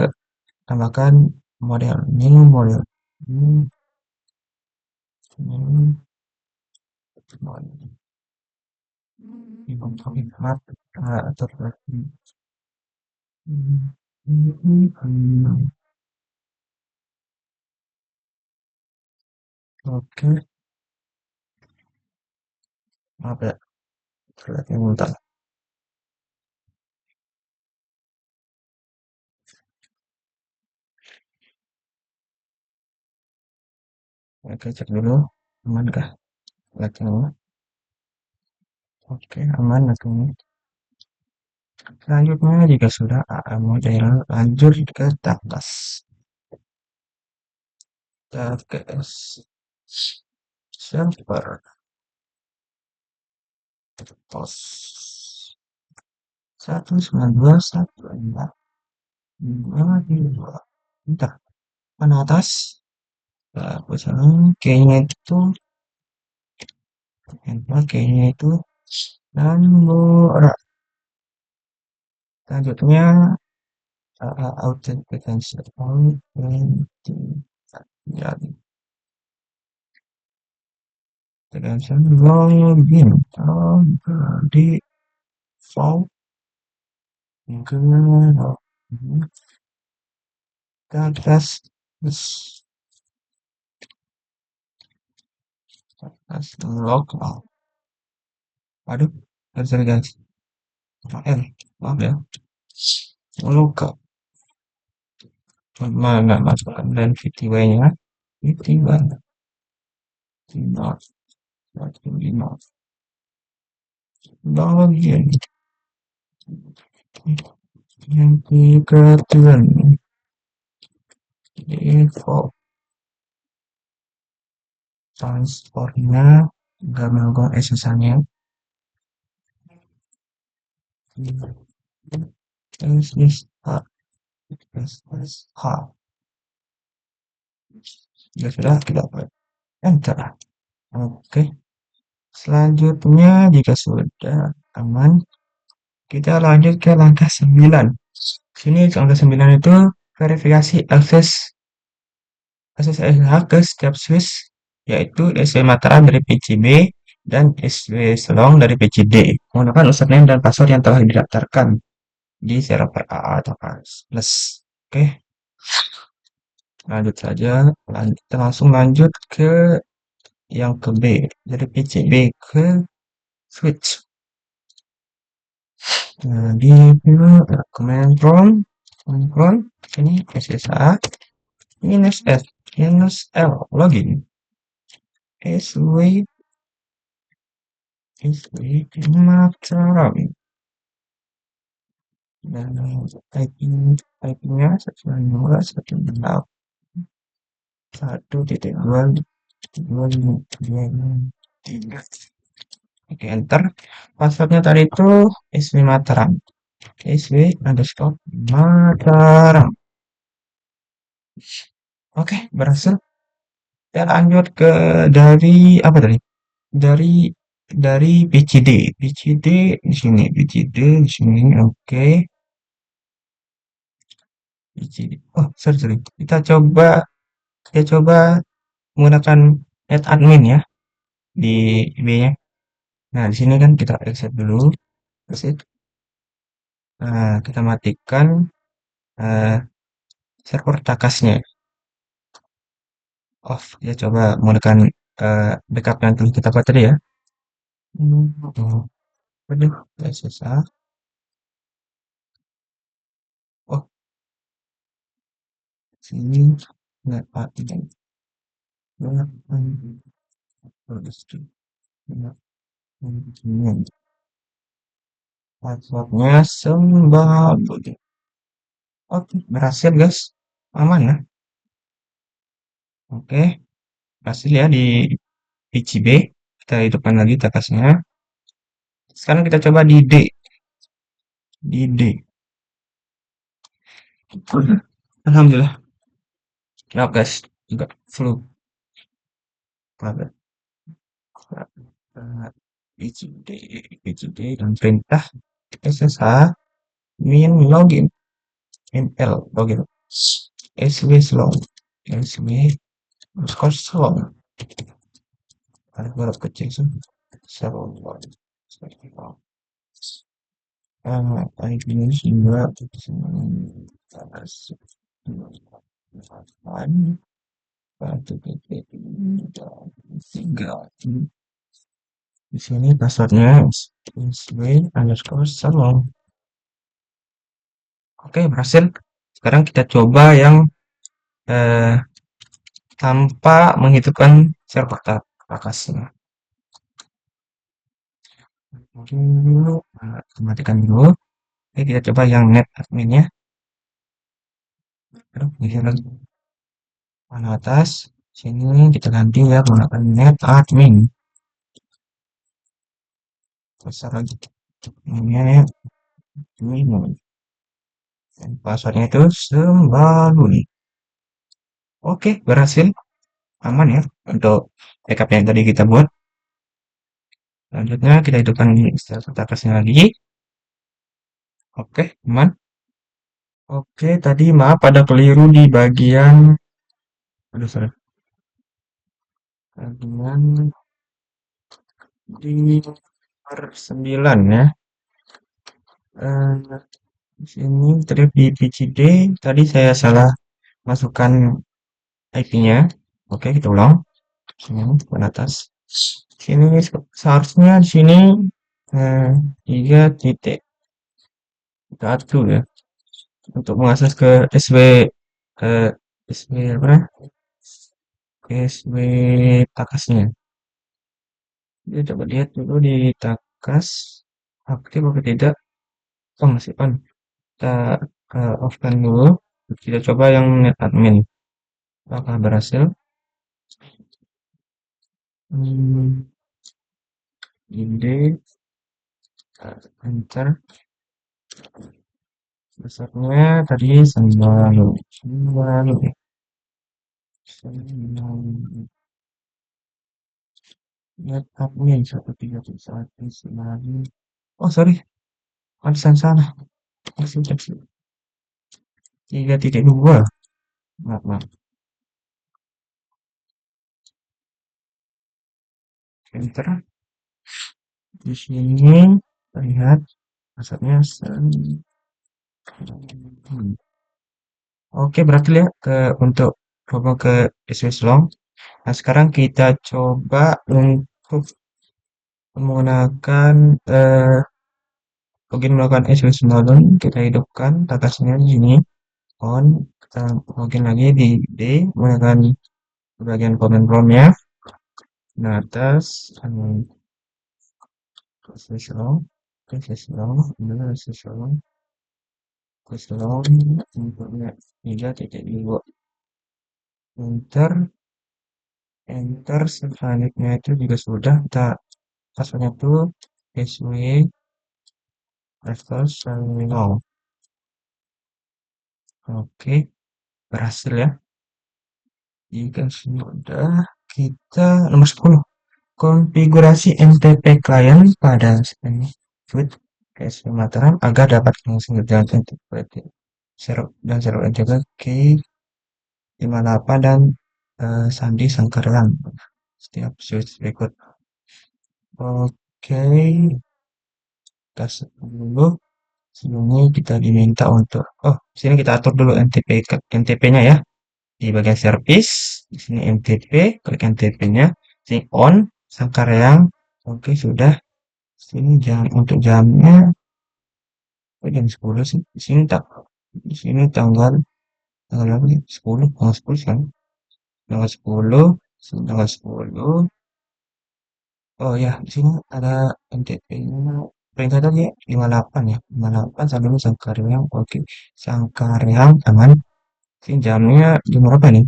tambahkan model new model. New model. Oke, apa ya? Terlihatnya bentar. Oke, cek dulu. Aman kah? Latnya. Oke, aman latnya. Selanjutnya jika sudah AA model, lanjut ke takas. Takas server pos 192.168.2. Bentar, mana atas? Kayaknya itu, kayaknya itu nomor. Selanjutnya authentication login di default ke atas lokal. Aduh, sorry guys. Maaf ya. Lokal. Mana masukkan dan VTY-nya? VTY. Not, not, not. Login. Yang kedua default transportnya nggak melakukan SSH-nya. SSH. SSH. Ya sudah, kita enter. Oke. Selanjutnya, jika sudah aman, kita lanjut ke langkah 9. Sini langkah 9 itu verifikasi akses SSH ke setiap switch, yaitu SW Mataram dari PCB dan SW Selong dari PCD menggunakan username dan password yang telah didaftarkan di server AA atau plus. Oke, lanjut saja. Kita langsung lanjut ke yang ke B, dari PCB ke switch. Nah, di command prompt ini SSH minus L login SW Mataram dan typingnya 192.1.2.2.3. Oke, enter. Passwordnya tadi itu SW Mataram. SW underscore Mataram. Oke, berhasil. Kita lanjut ke dari apa tadi? Dari PCD. PCD di sini, PCD di sini. Oke. PCD. Oh, sorry. Kita coba menggunakan net admin ya di IB-nya. Nah, di sini kan kita exit dulu. Exit. Nah, kita matikan eh, server takasnya. Off. Ya coba menggunakan backup yang telah kita buat tadi ya. Waduh, SSH. Oh, sini net admin. Passwordnya sembah. Oke, berhasil guys. Aman ya. Oke, berhasil ya di PCB. Kita hidupkan lagi takasnya. Sekarang kita coba di D. Di D. Alhamdulillah. Maaf guys, juga flu. Pada PCD, PCD dan perintah SSH min login. ML login. SW slow. SW underscore slow. Ada huruf kecil sih. Slow. IP-nya juga satu titik tiga. Di sini passwordnya sw underscore salon. Oke, berhasil. Sekarang kita coba yang eh, tanpa menghitungkan server takasnya. Mungkin dulu, matikan dulu. Oke, kita coba yang net adminnya. Aduh, bisa lagi. Mana atas. Sini kita ganti ya menggunakan net admin. Besar lagi. Ini net admin. Dan passwordnya itu sembalun. Oke, berhasil. Aman ya untuk backup yang tadi kita buat. Selanjutnya kita hidupkan starter lagi. Oke, aman. Oke, tadi maaf ada keliru di bagian, aduh sorry, bagian di nomor 9 ya. Eh, di sini tadi di PCD tadi saya salah masukkan IP-nya. Oke, kita ulang. Sini ke atas. Sini seharusnya di sini 3.1 ya untuk mengakses ke eh, SW apa? SW takasnya. Dia coba lihat dulu di takas aktif atau tidak. Oh, masih on. Kita off-kan dulu. Kita coba yang net admin. Apakah berhasil? Hmm, ide, enter. Besarnya tadi 9. 9. Net admin 131. Oh, sorry. Pantesan salah. Masih 3.2. Maaf, maaf. Enter. Di sini terlihat passwordnya Oke, berarti ya untuk coba ke SW Long. Nah, sekarang kita coba untuk menggunakan login melakukan SW Long. Kita hidupkan takasnya di sini on. Kita login lagi di D menggunakan bagian command prompt-nya. Nah, atas SW Long, SW Long, SW Long, SW Long, inputnya 3.2. Enter, enter selanjutnya itu juga sudah kita passwordnya itu SW reverse terminal. Oke, berhasil ya. Jika sudah, kita nomor 10. Konfigurasi NTP client pada Sweet PSP Mataram agar dapat langsung berjalan NTP dan server NTP key 58 dan Sandi Sangkaran setiap switch berikut. Oke, kita dulu. Sebelumnya kita diminta untuk sini kita atur dulu NTP-nya ya. Di bagian service, di sini NTP, klik NTP-nya, sini on, Sangkareang. Oke, sudah. Sini jam untuk jamnya jam 10 sih. Di sini tanggal apa sih? 10, tanggal 10 kan. Tanggal 10, tanggal 10. Oh ya, di sini ada NTP-nya. Perintah tadi ya, 58 ya. 58 sampai Sangkareang. Oke. Sangkareang aman. Sini jamnya jam berapa nih?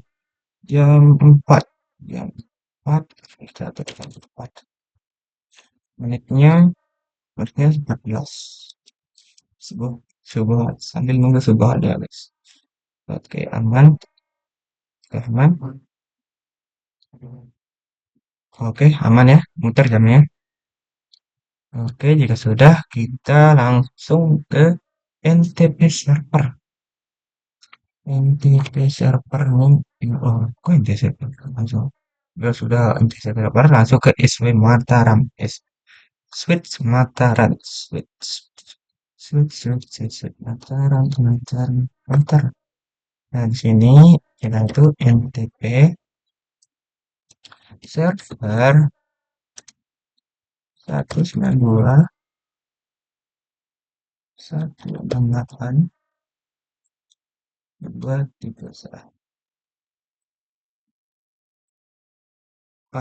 Jam 4. Jam 4. Kita atur jam 4. Menitnya 14. Sebuah Subuh sambil nunggu subuh ada guys. Oke, aman. Oke, aman. Oke, aman ya. Muter jamnya. Oke, jika sudah, kita langsung ke NTP server. NTP server nih. Oh, kok NTP server? Langsung. Ya sudah NTP server langsung ke SW Mataram. Switch Mataram. Switch. Switch, switch, switch, switch, lancaran, lancaran, lancar. Nah, di sini kita itu NTP server 192.168.231.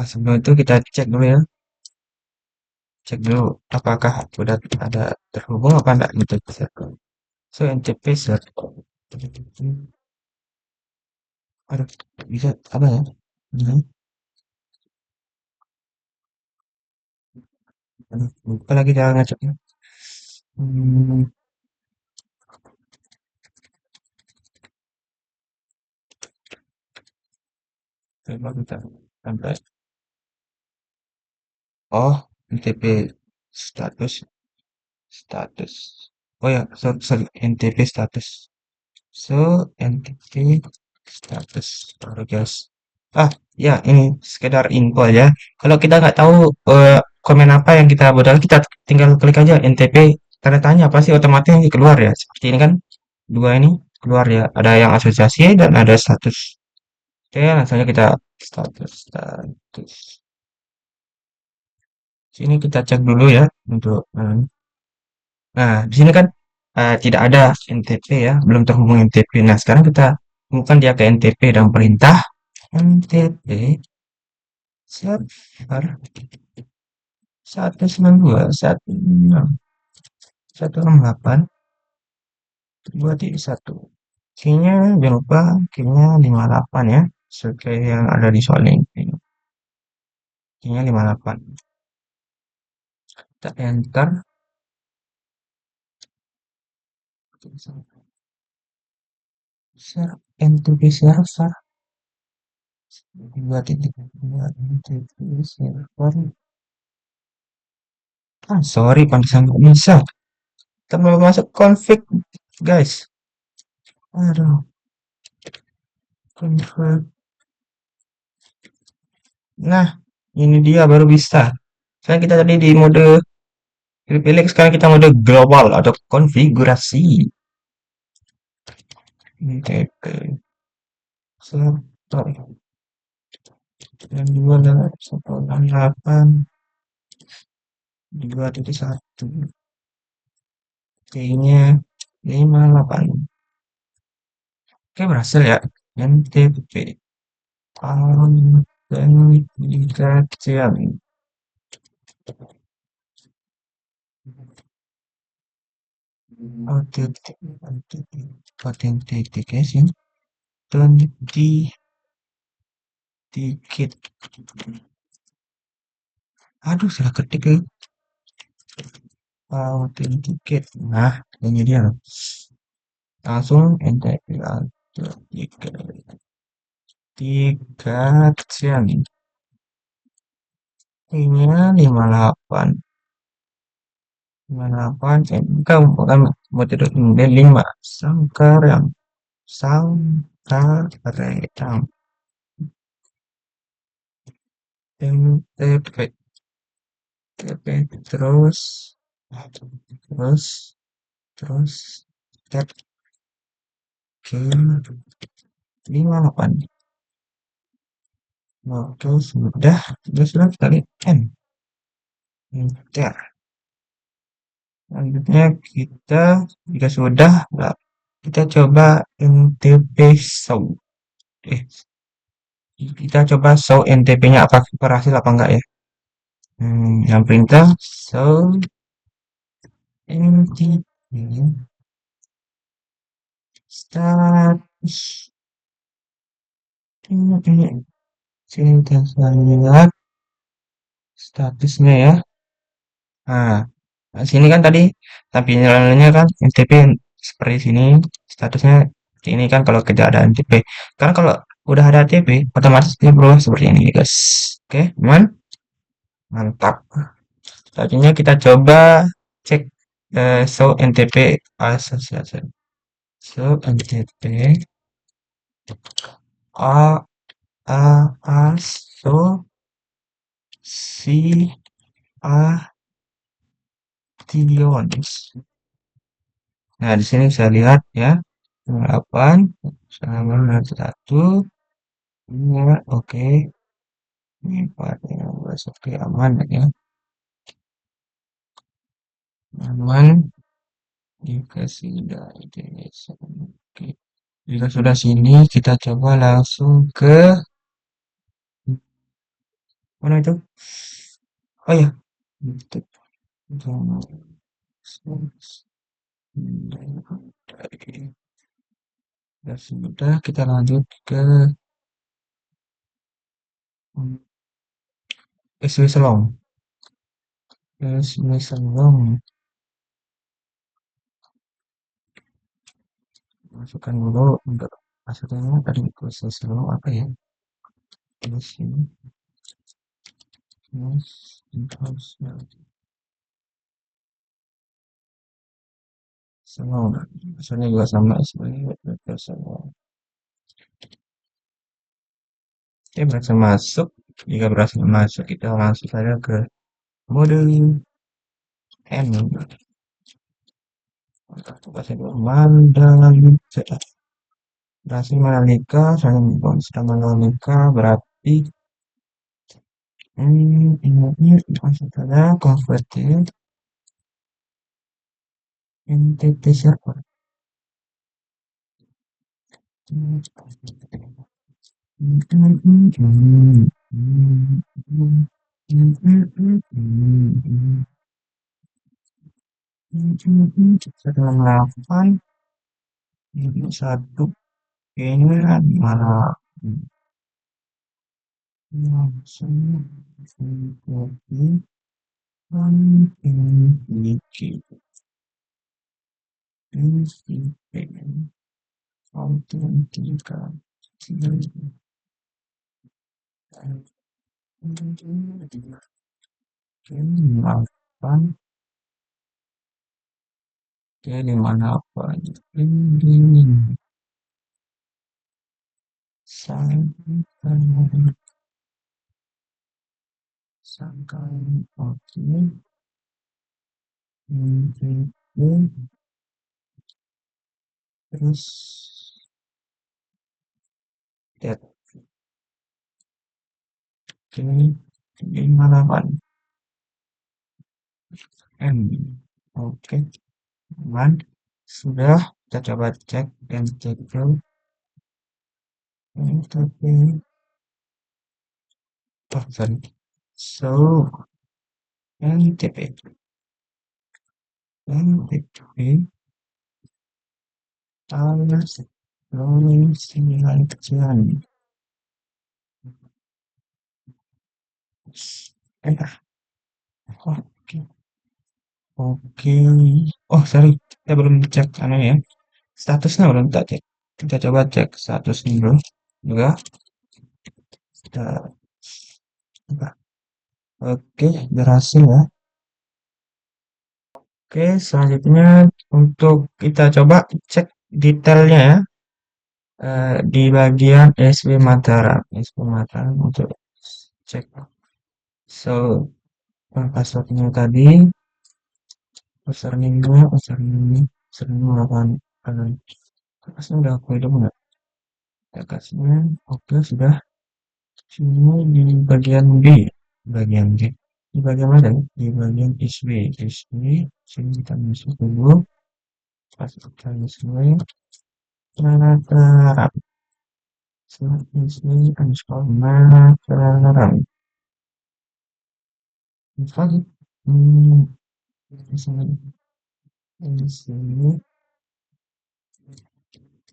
Sebelum itu kita cek dulu ya. Cek dulu apakah udah ada terhubung apa enggak gitu. So, NTP server. Aduh, bisa apa ya? Ini, aduh, lupa lagi cara ngeceknya. Hmm, coba kita sampai. Oh, NTP status, status. Oh ya, sorry, sorry, NTP status. So, NTP status progress. Ya, ini sekedar info aja. Kalau kita nggak tahu komen apa yang kita butuhkan, kita tinggal klik aja NTP tanda tanya, pasti otomatis nanti keluar ya. Seperti ini kan, dua ini keluar ya. Ada yang asosiasi dan ada status. Oke, langsung aja kita status, status. Sini kita cek dulu ya untuk nah, di sini kan tidak ada NTP ya, belum terhubung NTP. Nah, sekarang kita hubungkan dia ke NTP dan perintah NTP server 192.168.231. Key-nya jangan lupa, key-nya 58 ya, seperti yang ada di soal ini. Key-nya 58. Kita enter. NTP server 2.2 NTP server. Sorry, pantesan nggak bisa. Kita belum masuk config, guys. Aduh, config. Nah, ini dia baru bisa. Sekarang kita tadi di mode pilih, sekarang kita mode global atau konfigurasi. NTP server yang 2.168 2.1. Kayaknya 58. Oke, berhasil ya. NTP authentication. Authentication dan di tiket. Aduh, salah ketik ya. Authenticate. Nah, ini dia. Langsung NTP authentication. Ini 58. 58. Bukan mau tidur ini 5. Sangkaram. Sangkaretam. NTP. TP. Terus. Terus. Terus. Tab. Ke 58. Oke, sudah kali N. Enter. Selanjutnya kita, jika sudah, nah, kita coba NTP show. Kita coba show NTP-nya apa berhasil apa enggak ya. Yang perintah show NTP status. Ini sini kita lihat statusnya ya. Nah, sini kan tadi tampilannya kan NTP seperti sini, statusnya seperti ini kan kalau tidak ada NTP. Karena kalau udah ada NTP, otomatis dia berubah seperti ini, guys. Oke, aman? Mantap. Selanjutnya kita coba cek show NTP association. Show NTP A so si a tions. Nah, di sini saya lihat ya, 8 sama 1, ini ya, oke, ini 4, ya, oke, aman ya, aman, dikasih dari desa, oke. Jika sudah sini, kita coba langsung ke mana itu? Oh ya, itu. Jangan dari dan sudah kita lanjut ke SW Selong. SW Selong, masukkan dulu untuk maksudnya tadi SW Selong apa ya? Di sini, terus Selong. Maksudnya juga sama SW Selong. Oke, berhasil masuk. Jika berhasil masuk, kita langsung saja ke mode M. Bahasa Mandalika. Berhasil Mandalika, saya sudah Mandalika, berarti ini langsung saja converted NTT server. Setelah melakukan ini satu ini kan malah langsung seperti memiliki NCPN autentikasi dan melakukan di mana apa ini sangkan sangkan oke ini terus that ini 58 M oke aman sudah kita coba cek dan cek dulu tapi oh sorry so NTP NTP alias rolling simulation ah oke oke oh sorry kita belum cek anu ya statusnya belum kita cek kita coba cek statusnya dulu juga kita coba oke berhasil ya oke selanjutnya untuk kita coba cek detailnya ya di bagian SW Mataram SW Mataram untuk cek so passwordnya tadi username-nya username 8 kasnya udah aku hitung nggak ya kasnya oke sudah sini di bagian B bagian D di bagian mana di bagian SW sini kita masuk dulu masukkan SW Mataram SW underscore Mataram lagi di sini di sini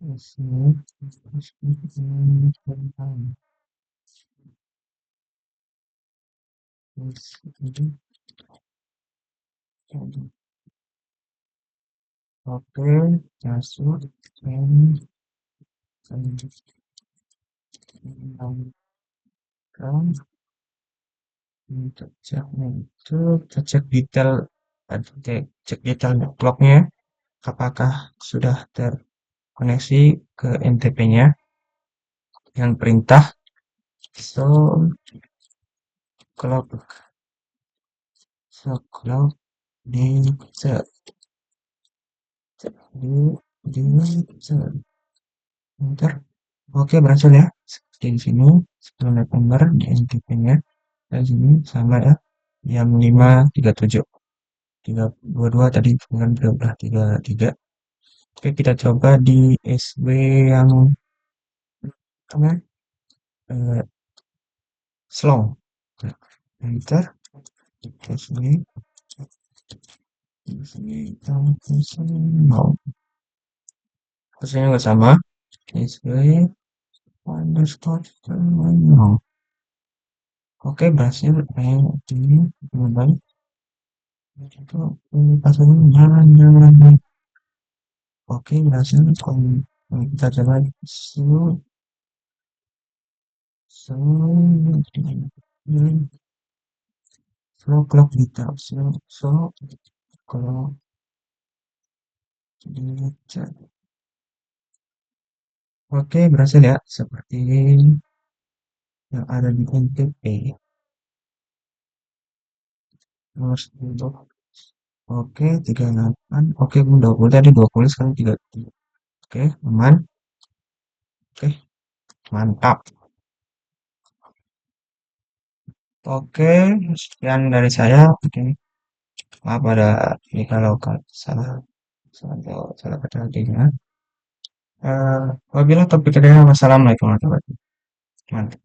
di sini oke masuk dan menambahkan untuk ceknya itu kita cek detail cek detail networknya apakah sudah terkoneksi ke NTP-nya yang perintah so clock so clock di set Enter. Oke, berhasil ya. Seperti di sini, 10 November di NTP-nya. Dan sini sama ya. Jam 5.37. 3.22 tadi, kemudian berubah 33. Oke, kita coba di SW yang apa? Eh, Slow. Enter. Di sini, di sini, di sini. Mau. Hasilnya nggak sama. SW underscore. No. Oke, berhasil. Ini kembali. Itu pasangnya jalan. Oke, berhasil. Kalau kita coba slow, slow, slow clock detail, slow kalau dicek. Oke, berhasil ya. Seperti yang ada di NTP. Nomor 10. Oke, 38. Oke, 20 tadi 20 sekarang 33. Oke, aman. Oke, mantap. Oke, sekian dari saya. Oke, maaf ada ini kalau salah salah salah kata artinya. Apabila topik kedua wassalamualaikum warahmatullahi wabarakatuh. Mantap.